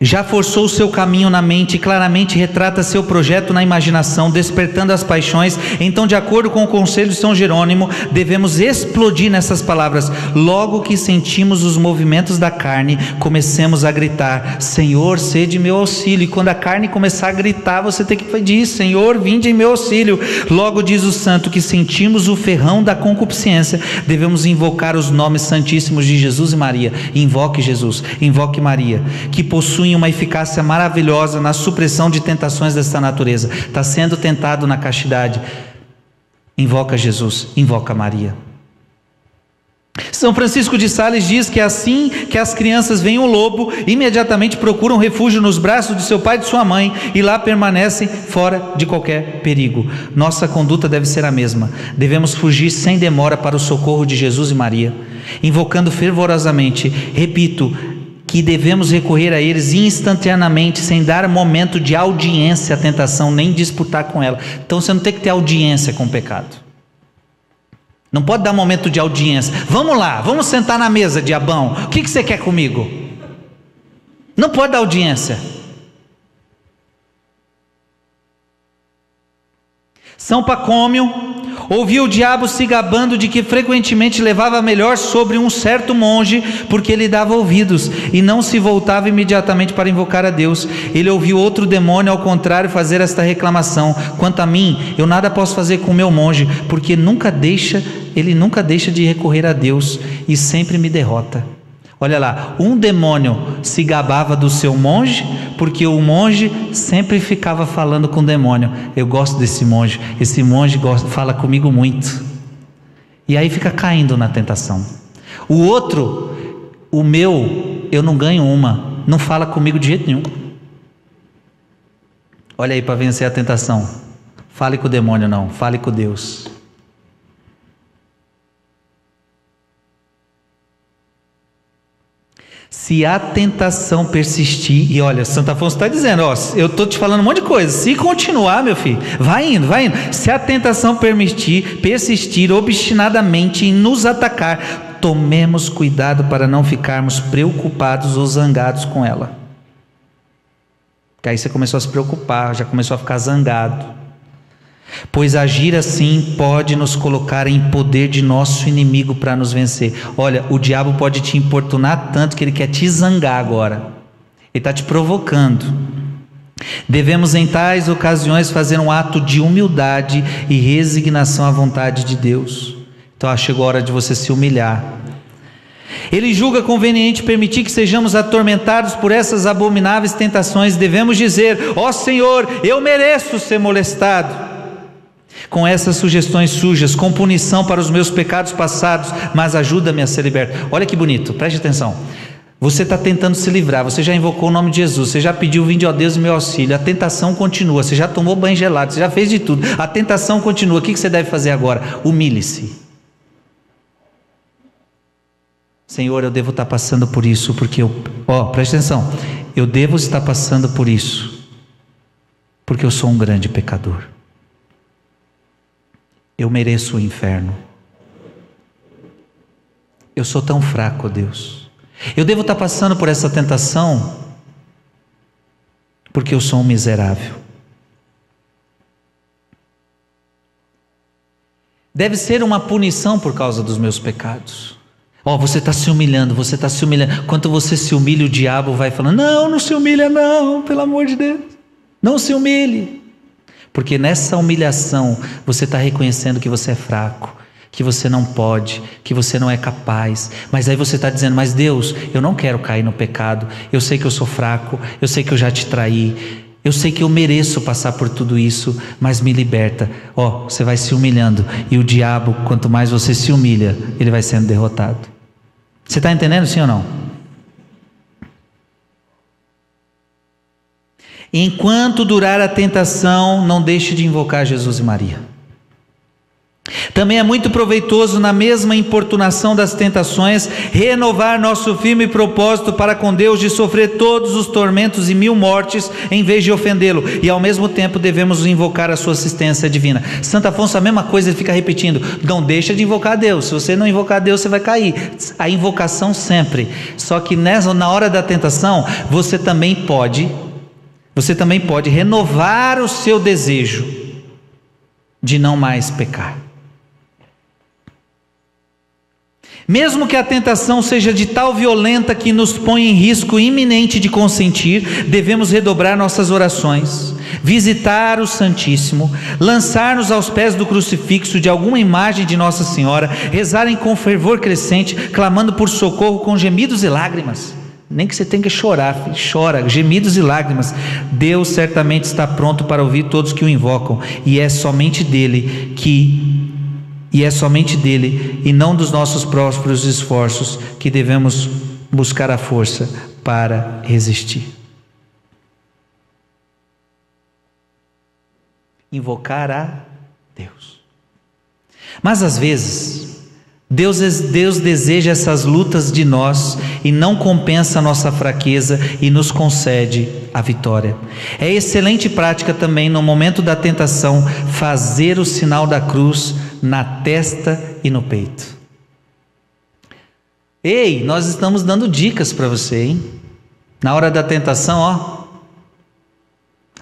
já forçou o seu caminho na mente e claramente retrata seu projeto na imaginação, despertando as paixões, então, de acordo com o conselho de São Jerônimo, devemos explodir nessas palavras: logo que sentimos os movimentos da carne, comecemos a gritar: Senhor, sede meu auxílio. E quando a carne começar a gritar, você tem que pedir: Senhor, vinde em meu auxílio. Logo diz o santo que sentimos o ferrão da concupiscência, devemos invocar os nomes santíssimos de Jesus e Maria. Invoque Jesus, invoque Maria, que possuem uma eficácia maravilhosa na supressão de tentações desta natureza. Está sendo tentado na castidade, invoca Jesus, invoca Maria. São Francisco de Sales diz que assim que as crianças veem um lobo, imediatamente procuram refúgio nos braços de seu pai e de sua mãe, e lá permanecem fora de qualquer perigo. Nossa conduta deve ser a mesma. Devemos fugir sem demora para o socorro de Jesus e Maria, invocando fervorosamente, repito, que devemos recorrer a eles instantaneamente, sem dar momento de audiência à tentação, nem disputar com ela. Então você não tem que ter audiência com o pecado. Não pode dar momento de audiência. Vamos lá, vamos sentar na mesa, diabão. O que você quer comigo? Não pode dar audiência. São Pacômio ouviu o diabo se gabando de que frequentemente levava melhor sobre um certo monge, porque ele dava ouvidos e não se voltava imediatamente para invocar a Deus. Ele ouviu outro demônio, ao contrário, fazer esta reclamação: quanto a mim, eu nada posso fazer com o meu monge, porque ele nunca deixa de recorrer a Deus e sempre me derrota. Olha lá, um demônio se gabava do seu monge, porque o monge sempre ficava falando com o demônio: eu gosto desse monge, esse monge fala comigo muito. E aí fica caindo na tentação. O outro, o meu, eu não ganho uma, não fala comigo de jeito nenhum. Olha aí, para vencer a tentação, fale com o demônio não, fale com Deus. Se a tentação persistir, e olha, Santo Afonso está dizendo, ó, eu estou te falando um monte de coisa, se continuar, meu filho, vai indo, se a tentação persistir obstinadamente em nos atacar, tomemos cuidado para não ficarmos preocupados ou zangados com ela. Porque aí você começou a se preocupar, já começou a ficar zangado. Pois agir assim pode nos colocar em poder de nosso inimigo para nos vencer. Olha, o diabo pode te importunar tanto que ele quer te zangar agora. Ele está te provocando. Devemos em tais ocasiões fazer um ato de humildade e resignação à vontade de Deus. Então chegou a hora de você se humilhar. Ele julga conveniente permitir que sejamos atormentados por essas abomináveis tentações. Devemos dizer: ó Senhor, eu mereço ser molestado com essas sugestões sujas, com punição para os meus pecados passados, mas ajuda-me a ser liberto. Olha que bonito, preste atenção. Você está tentando se livrar, você já invocou o nome de Jesus, você já pediu: vinde ó Deus em meu auxílio. A tentação continua, você já tomou banho gelado, você já fez de tudo, a tentação continua. O que você deve fazer agora? Humilhe-se. Senhor, eu devo estar passando por isso, porque preste atenção, eu devo estar passando por isso, porque eu sou um grande pecador. Eu mereço o inferno. Eu sou tão fraco, Deus. Eu devo estar passando por essa tentação, porque eu sou um miserável. Deve ser uma punição por causa dos meus pecados. Você está se humilhando, você está se humilhando. Quando você se humilha, o diabo vai falando: não se humilha não, pelo amor de Deus, não se humilhe. Porque nessa humilhação, você está reconhecendo que você é fraco, que você não pode, que você não é capaz. Mas aí você está dizendo: mas Deus, eu não quero cair no pecado, eu sei que eu sou fraco, eu sei que eu já te traí, eu sei que eu mereço passar por tudo isso, mas me liberta. Você vai se humilhando, e o diabo, quanto mais você se humilha, ele vai sendo derrotado. Você está entendendo, sim ou não? Enquanto durar a tentação, não deixe de invocar Jesus e Maria. Também é muito proveitoso, na mesma importunação das tentações, renovar nosso firme propósito para com Deus de sofrer todos os tormentos e 1000 mortes em vez de ofendê-lo, e ao mesmo tempo devemos invocar a sua assistência divina. Santo Afonso, a mesma coisa, ele fica repetindo: não deixa de invocar a Deus. Se você não invocar a Deus, você vai cair. A invocação sempre. Só que na hora da tentação, você também pode renovar o seu desejo de não mais pecar. Mesmo que a tentação seja de tal violenta que nos põe em risco iminente de consentir, devemos redobrar nossas orações, visitar o Santíssimo, lançar-nos aos pés do crucifixo de alguma imagem de Nossa Senhora, rezarem com fervor crescente, clamando por socorro com gemidos e lágrimas. Nem que você tenha que chorar, filho, chora, gemidos e lágrimas. Deus certamente está pronto para ouvir todos que o invocam, e é somente dele e não dos nossos próprios esforços que devemos buscar a força para resistir. Invocar a Deus. Mas às vezes Deus deseja essas lutas de nós e não compensa a nossa fraqueza e nos concede a vitória. É excelente prática também, no momento da tentação, fazer o sinal da cruz na testa e no peito. Ei, nós estamos dando dicas para você, hein? Na hora da tentação,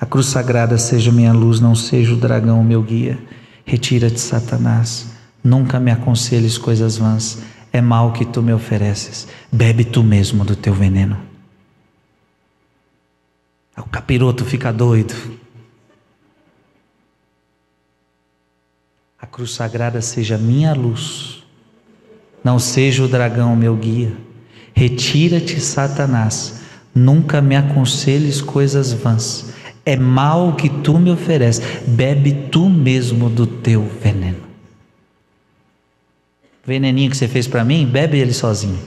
a cruz sagrada seja minha luz, não seja o dragão meu guia. Retira-te, Satanás. Nunca me aconselhes coisas vãs, é mal que tu me ofereces, bebe tu mesmo do teu veneno. O capiroto fica doido. A cruz sagrada seja minha luz, não seja o dragão meu guia. Retira-te, Satanás, nunca me aconselhes coisas vãs, é mal que tu me ofereces, bebe tu mesmo do teu veneno. Veneninho que você fez para mim, bebe ele sozinho.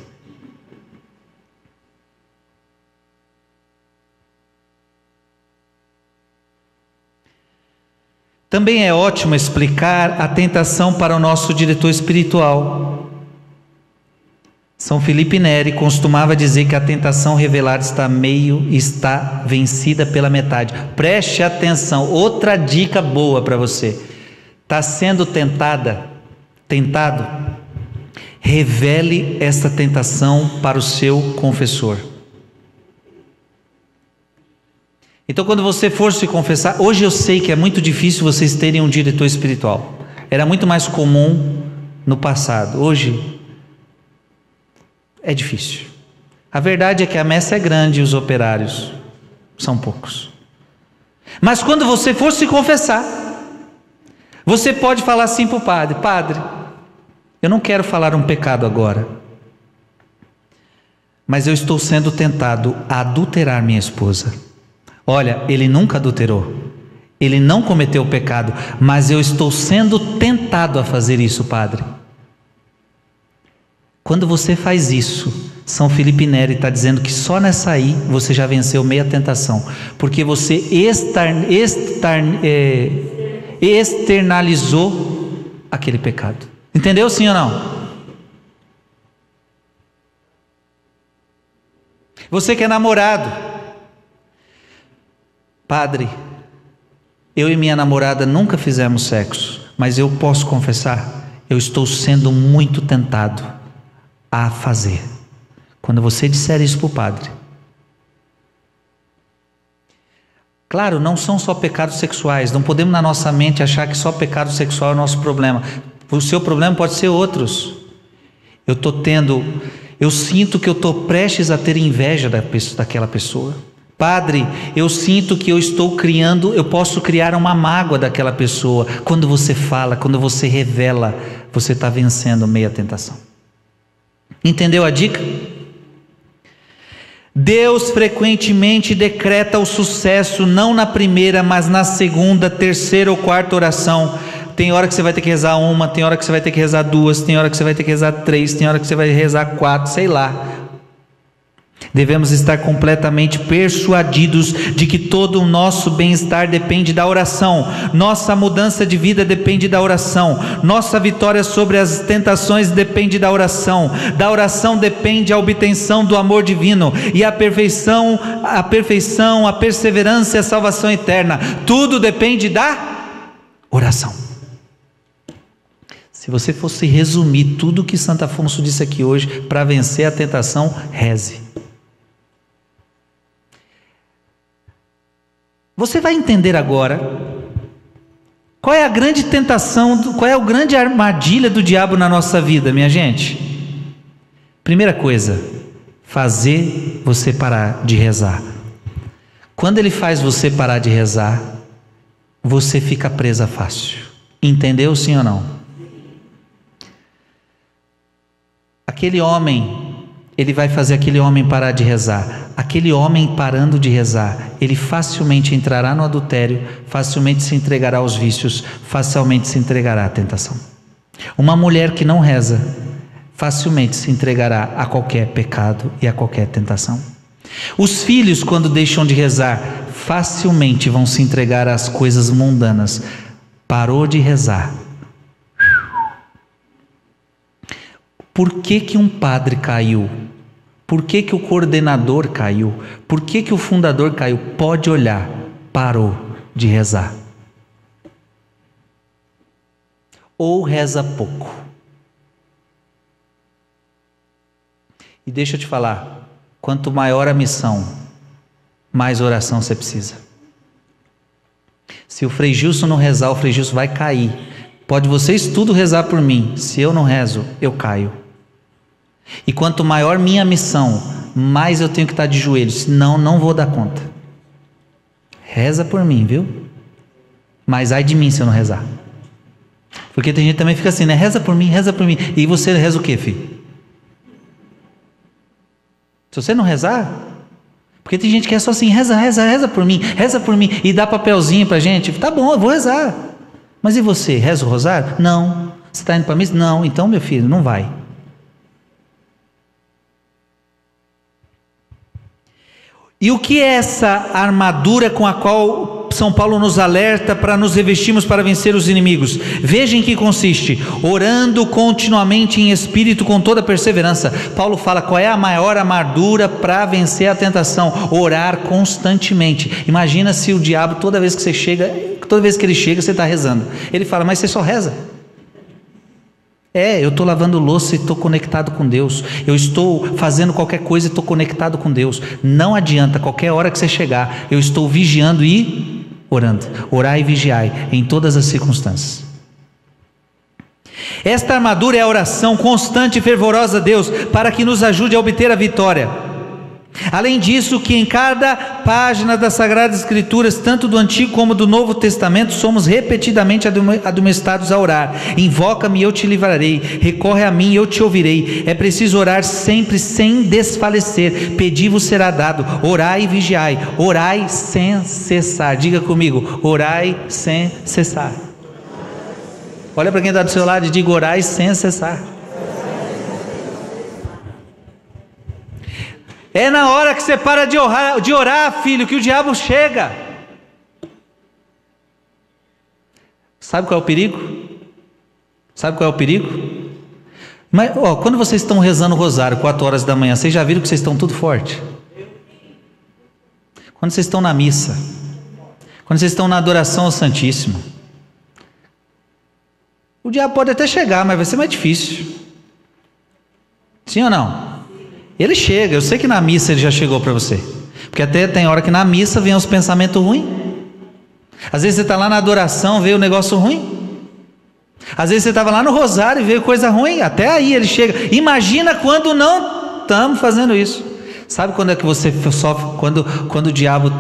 Também é ótimo explicar a tentação para o nosso diretor espiritual. São Felipe Neri costumava dizer que a tentação revelada está vencida pela metade. Preste atenção, outra dica boa para você. Está sendo tentado? Revele esta tentação para o seu confessor. Então, quando você for se confessar, hoje eu sei que é muito difícil vocês terem um diretor espiritual. Era muito mais comum no passado. Hoje é difícil. A verdade é que a messe é grande e os operários são poucos. Mas quando você for se confessar, você pode falar assim para o padre: Padre, eu não quero falar um pecado agora, mas eu estou sendo tentado a adulterar minha esposa. Olha, ele nunca adulterou, ele não cometeu o pecado, mas eu estou sendo tentado a fazer isso, padre. Quando você faz isso, São Felipe Neri está dizendo que só nessa aí você já venceu meia tentação, porque você externalizou aquele pecado. Entendeu, sim ou não? Você que é namorado: Padre, eu e minha namorada nunca fizemos sexo, mas eu posso confessar, eu estou sendo muito tentado a fazer. Quando você disser isso para o padre, claro, não são só pecados sexuais, não podemos na nossa mente achar que só pecado sexual é o nosso problema. O seu problema pode ser outros. Eu sinto que eu estou prestes a ter inveja daquela pessoa. Padre, eu sinto que eu posso criar uma mágoa daquela pessoa. Quando você fala, quando você revela, você está vencendo meia tentação. Entendeu a dica? Deus frequentemente decreta o sucesso, não na primeira, mas na segunda, terceira ou quarta oração. Tem hora que você vai ter que rezar uma, tem hora que você vai ter que rezar duas, tem hora que você vai ter que rezar três, tem hora que você vai rezar quatro, sei lá. Devemos estar completamente persuadidos de que todo o nosso bem-estar depende da oração, nossa mudança de vida depende da oração, nossa vitória sobre as tentações depende da oração depende a obtenção do amor divino, e a perfeição, a perseverança e a salvação eterna, tudo depende da oração. Se você fosse resumir tudo o que Santo Afonso disse aqui hoje, para vencer a tentação, reze. Você vai entender agora qual é a grande tentação, qual é a grande armadilha do diabo na nossa vida, minha gente. Primeira coisa, fazer você parar de rezar. Quando ele faz você parar de rezar, você fica presa fácil. Entendeu, sim ou não? Aquele homem, ele vai fazer aquele homem parar de rezar. Aquele homem parando de rezar, ele facilmente entrará no adultério, facilmente se entregará aos vícios, facilmente se entregará à tentação. Uma mulher que não reza, facilmente se entregará a qualquer pecado e a qualquer tentação. Os filhos, quando deixam de rezar, facilmente vão se entregar às coisas mundanas. Parou de rezar. Por que um padre caiu? Por que o coordenador caiu? Por que o fundador caiu? Pode olhar, parou de rezar. Ou reza pouco. E deixa eu te falar, quanto maior a missão, mais oração você precisa. Se o Frei Gilson não rezar, o Frei Gilson vai cair. Pode vocês tudo rezar por mim, se eu não rezo, eu caio. E quanto maior minha missão, mais eu tenho que estar de joelhos, senão não vou dar conta. Reza por mim, viu? Mas ai de mim se eu não rezar. Porque tem gente que também fica assim, né? Reza por mim, reza por mim. E você reza o quê, filho? Se você não rezar, porque tem gente que é só assim, reza por mim, e dá papelzinho pra gente. Tá bom, eu vou rezar. Mas e você, reza o rosário? Não. Você está indo para missa? Não. Então, meu filho, não vai. E o que é essa armadura com a qual São Paulo nos alerta para nos revestirmos para vencer os inimigos? Veja em que consiste: orando continuamente em espírito com toda perseverança. Paulo fala qual é a maior armadura para vencer a tentação: orar constantemente. Imagina se o diabo, toda vez que ele chega, você está rezando. Ele fala, mas você só reza. Eu estou lavando louça e estou conectado com Deus. Eu estou fazendo qualquer coisa e estou conectado com Deus. Não adianta, qualquer hora que você chegar, eu estou vigiando e orando. Orai e vigiai em todas as circunstâncias. Esta armadura é a oração constante e fervorosa a Deus, para que nos ajude a obter a vitória. Além disso, que em cada página das Sagradas Escrituras, tanto do Antigo como do Novo Testamento, somos repetidamente admoestados a orar. Invoca-me e eu te livrarei, recorre a mim e eu te ouvirei. É preciso orar sempre sem desfalecer. Pedi-vos será dado, orai e vigiai, orai sem cessar. Diga comigo, orai sem cessar. Olha para quem está do seu lado e diga, orai sem cessar. É na hora que você para de orar, filho, que o diabo chega. Sabe qual é o perigo? Sabe qual é o perigo? Mas, quando vocês estão rezando o rosário 4 horas da manhã, vocês já viram que vocês estão tudo forte? Quando vocês estão na missa, quando vocês estão na adoração ao Santíssimo, o diabo pode até chegar, mas vai ser mais difícil. Sim ou não? Ele chega, eu sei que na missa ele já chegou para você, porque até tem hora que na missa vem os pensamentos ruins. Às vezes você está lá na adoração, veio o negócio ruim. Às vezes você estava lá no rosário e veio coisa ruim, até aí ele chega. Imagina quando não estamos fazendo isso. Sabe quando é que você sofre? Quando o diabo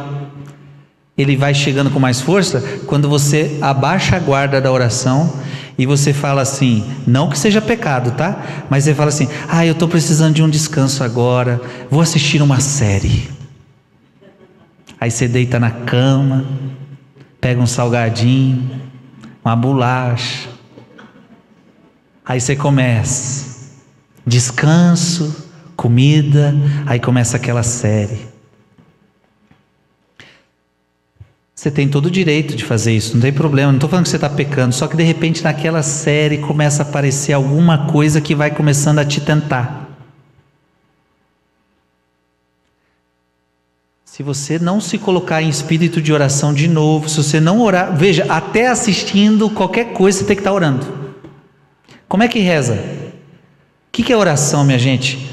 ele vai chegando com mais força? Quando você abaixa a guarda da oração e você fala assim, não que seja pecado, tá? Mas você fala assim, eu estou precisando de um descanso agora, vou assistir uma série. Aí você deita na cama, pega um salgadinho, uma bolacha, aí você começa, descanso, comida, aí começa aquela série. Você tem todo o direito de fazer isso, não tem problema, não estou falando que você está pecando, só que de repente naquela série começa a aparecer alguma coisa que vai começando a te tentar. Se você não se colocar em espírito de oração de novo, se você não orar, veja, até assistindo qualquer coisa você tem que estar orando. Como é que reza? O que é oração, minha gente?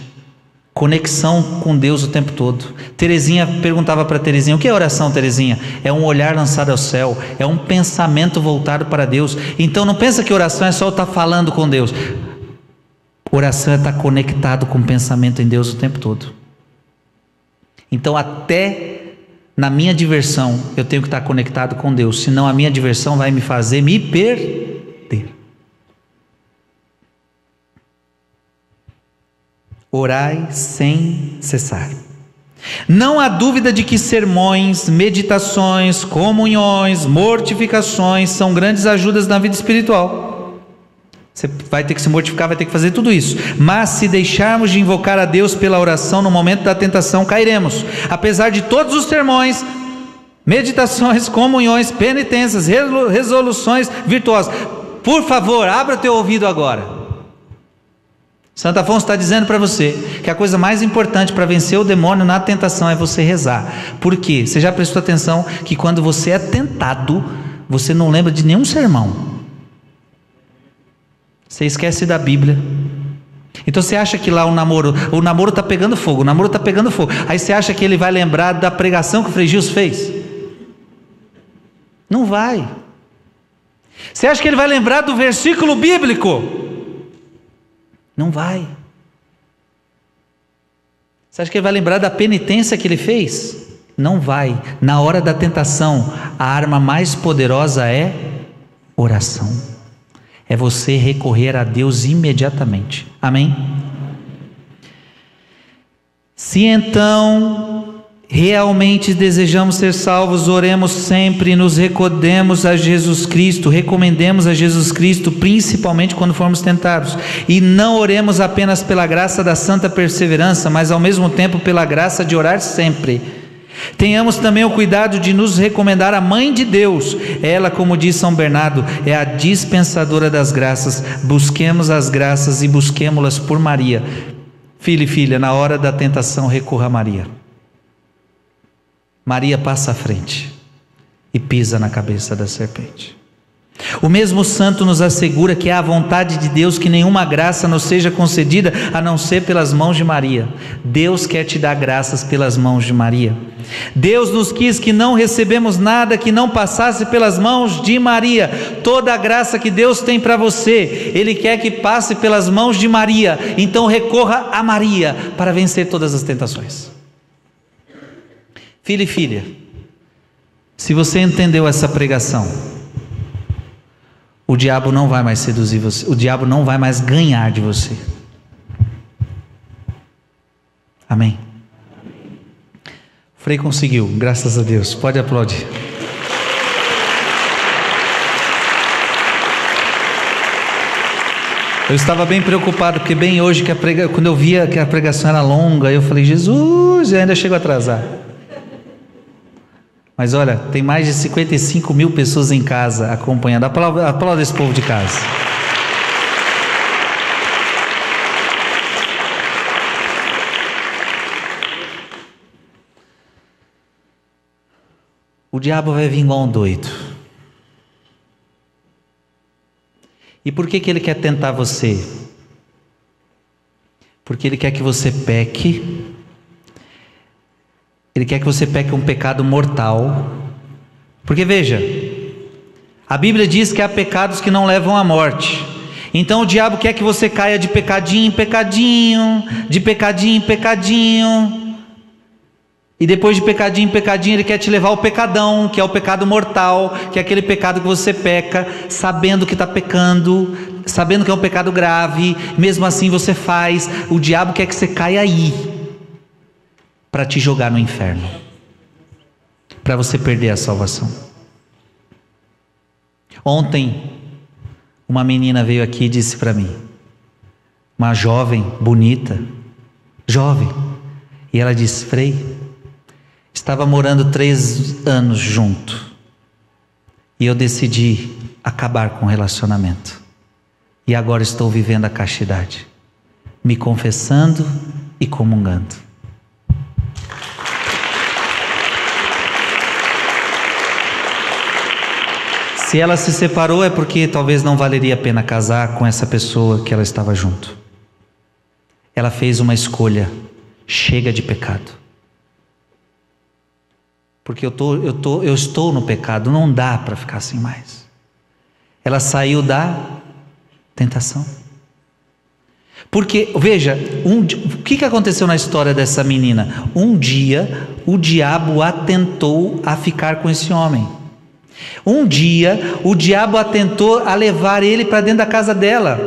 Conexão com Deus o tempo todo. Terezinha perguntava para Terezinha, o que é oração, Terezinha? É um olhar lançado ao céu, é um pensamento voltado para Deus. Então não pensa que oração é só estar falando com Deus. Oração é estar conectado com o pensamento em Deus o tempo todo. Então até na minha diversão eu tenho que estar conectado com Deus, senão a minha diversão vai me fazer me perder. Orai sem cessar. Não há dúvida de que sermões, meditações, comunhões, mortificações são grandes ajudas na vida espiritual. Você vai ter que se mortificar, vai ter que fazer tudo isso. Mas se deixarmos de invocar a Deus pela oração no momento da tentação, cairemos. Apesar de todos os sermões, meditações, comunhões, penitências, resoluções virtuosas. Por favor, abra o teu ouvido agora. Santo Afonso está dizendo para você que a coisa mais importante para vencer o demônio na tentação é você rezar. Por quê? Você já prestou atenção que quando você é tentado, você não lembra de nenhum sermão. Você esquece da Bíblia. Então você acha que lá o namoro está pegando fogo, Aí você acha que ele vai lembrar da pregação que o Frei Gils fez? Não vai. Você acha que ele vai lembrar do versículo bíblico? Não vai. Você acha que ele vai lembrar da penitência que ele fez? Não vai. Na hora da tentação, a arma mais poderosa é oração. É você recorrer a Deus imediatamente. Amém? Se então realmente desejamos ser salvos, oremos sempre, nos recomendemos a Jesus Cristo, principalmente quando formos tentados, e não oremos apenas pela graça da santa perseverança, mas ao mesmo tempo pela graça de orar sempre. Tenhamos também o cuidado de nos recomendar à Mãe de Deus. Ela, como diz São Bernardo, é a dispensadora das graças. Busquemos as graças e busquemo-las por Maria. Filho e filha, na hora da tentação recorra a Maria. Maria passa à frente e pisa na cabeça da serpente. O mesmo santo nos assegura que é a vontade de Deus que nenhuma graça nos seja concedida a não ser pelas mãos de Maria. Deus quer te dar graças pelas mãos de Maria. Deus nos quis que não recebemos nada que não passasse pelas mãos de Maria. Toda a graça que Deus tem para você, Ele quer que passe pelas mãos de Maria. Então recorra a Maria para vencer todas as tentações. Filho e filha, se você entendeu essa pregação, o diabo não vai mais seduzir você, o diabo não vai mais ganhar de você. Amém? O Frei conseguiu, graças a Deus, pode aplaudir. Eu estava bem preocupado, porque bem hoje, quando eu via que a pregação era longa, eu falei, Jesus, eu ainda chego a atrasar. Mas olha, tem mais de 55 mil pessoas em casa acompanhando. Aplauda esse povo de casa. O diabo vai vir igual um doido. E por que ele quer tentar você? Porque ele quer que você peque. Ele quer que você peque um pecado mortal. Porque veja, a Bíblia diz que há pecados que não levam à morte. Então o diabo quer que você caia de pecadinho em pecadinho, de pecadinho em pecadinho. E depois de pecadinho em pecadinho, ele quer te levar ao pecadão, que é o pecado mortal, que é aquele pecado que você peca, sabendo que está pecando, sabendo que é um pecado grave, mesmo assim você faz. O diabo quer que você caia aí, para te jogar no inferno, para você perder a salvação. Ontem, uma menina veio aqui e disse para mim, uma jovem, bonita, jovem, e ela disse, Frei, estava morando 3 anos junto, e eu decidi acabar com o relacionamento, e agora estou vivendo a castidade, me confessando e comungando. Se ela se separou é porque talvez não valeria a pena casar com essa pessoa que ela estava junto. Ela fez uma escolha, chega de pecado. Porque eu estou no pecado, não dá para ficar assim mais. Ela saiu da tentação. Porque, veja, o que aconteceu na história dessa menina? Um dia o diabo a tentou a ficar com esse homem. Um dia o diabo a tentou a levar ele para dentro da casa dela.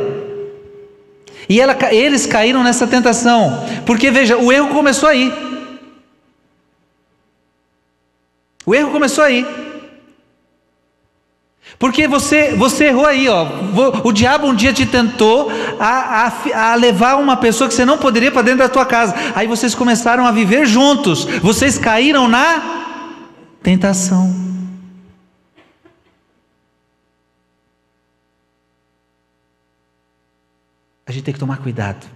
E eles caíram nessa tentação. Porque veja, o erro começou aí. O erro começou aí. Porque você errou aí, ó. O diabo um dia te tentou a levar uma pessoa que você não poderia para dentro da tua casa. Aí vocês começaram a viver juntos. Vocês caíram na tentação. A gente tem que tomar cuidado,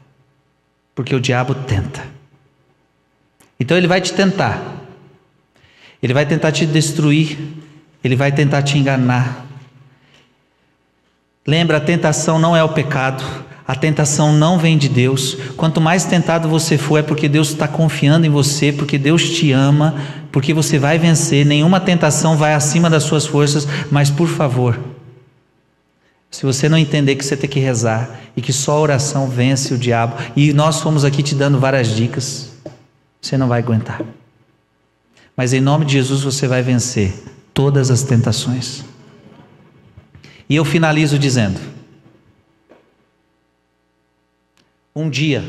porque o diabo tenta. Então ele vai te tentar, ele vai tentar te destruir, ele vai tentar te enganar. Lembra, a tentação não é o pecado, a tentação não vem de Deus. Quanto mais tentado você for, é porque Deus está confiando em você, porque Deus te ama, porque você vai vencer. Nenhuma tentação vai acima das suas forças, mas por favor, se você não entender que você tem que rezar e que só a oração vence o diabo, e nós fomos aqui te dando várias dicas, você não vai aguentar. Mas em nome de Jesus você vai vencer todas as tentações. E eu finalizo dizendo: um dia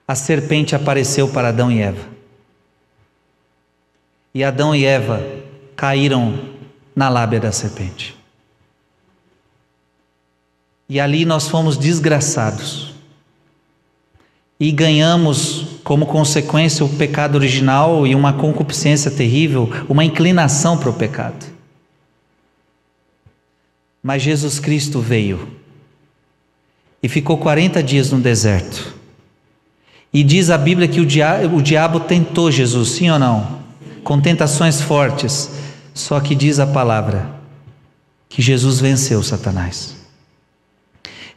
a serpente apareceu para Adão e Eva, e Adão e Eva caíram na lábia da serpente. E ali nós fomos desgraçados. E ganhamos como consequência o pecado original e uma concupiscência terrível, uma inclinação para o pecado. Mas Jesus Cristo veio e ficou 40 dias no deserto. E diz a Bíblia que o diabo tentou Jesus, sim ou não? Com tentações fortes. Só que diz a palavra que Jesus venceu Satanás.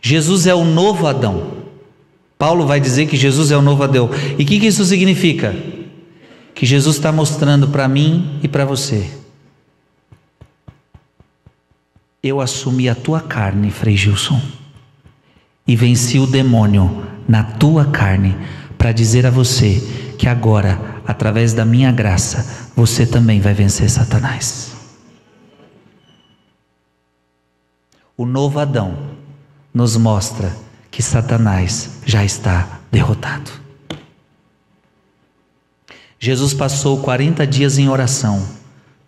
Jesus é o novo Adão. Paulo vai dizer que Jesus é o novo Adão. E o que isso significa? Que Jesus está mostrando para mim e para você: eu assumi a tua carne, Frei Gilson, e venci o demônio na tua carne, para dizer a você que agora, através da minha graça, você também vai vencer Satanás. O novo Adão nos mostra que Satanás já está derrotado. Jesus passou 40 dias em oração,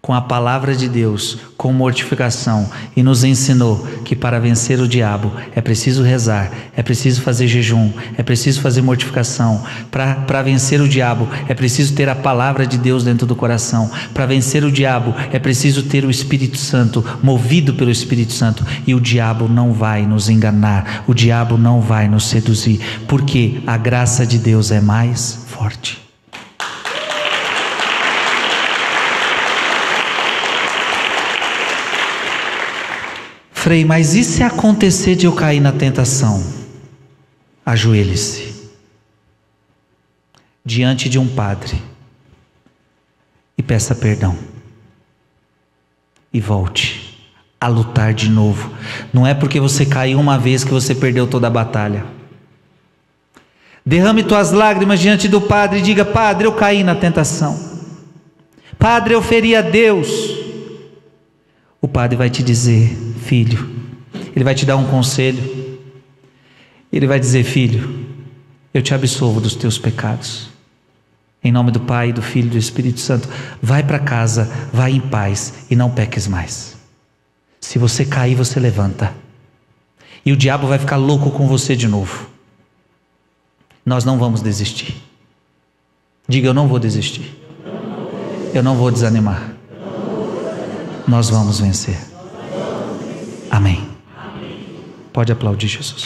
com a palavra de Deus, com mortificação, e nos ensinou que para vencer o diabo é preciso rezar, é preciso fazer jejum, é preciso fazer mortificação. Para vencer o diabo é preciso ter a palavra de Deus dentro do coração. Para vencer o diabo é preciso ter o Espírito Santo, movido pelo Espírito Santo. E o diabo não vai nos enganar, o diabo não vai nos seduzir, porque a graça de Deus é mais forte. Frei, mas e se acontecer de eu cair na tentação? Ajoelhe-se diante de um padre e peça perdão. E volte a lutar de novo. Não é porque você caiu uma vez que você perdeu toda a batalha. Derrame tuas lágrimas diante do padre e diga: Padre, eu caí na tentação. Padre, eu feri a Deus. O padre vai te dizer: filho, ele vai te dar um conselho. Ele vai dizer: filho, eu te absolvo dos teus pecados. Em nome do Pai, do Filho e do Espírito Santo, vai para casa, vai em paz e não peques mais. Se você cair, você levanta. E o diabo vai ficar louco com você de novo. Nós não vamos desistir. Diga: eu não vou desistir. Eu não vou desanimar. Nós vamos vencer. Amém. Pode aplaudir Jesus.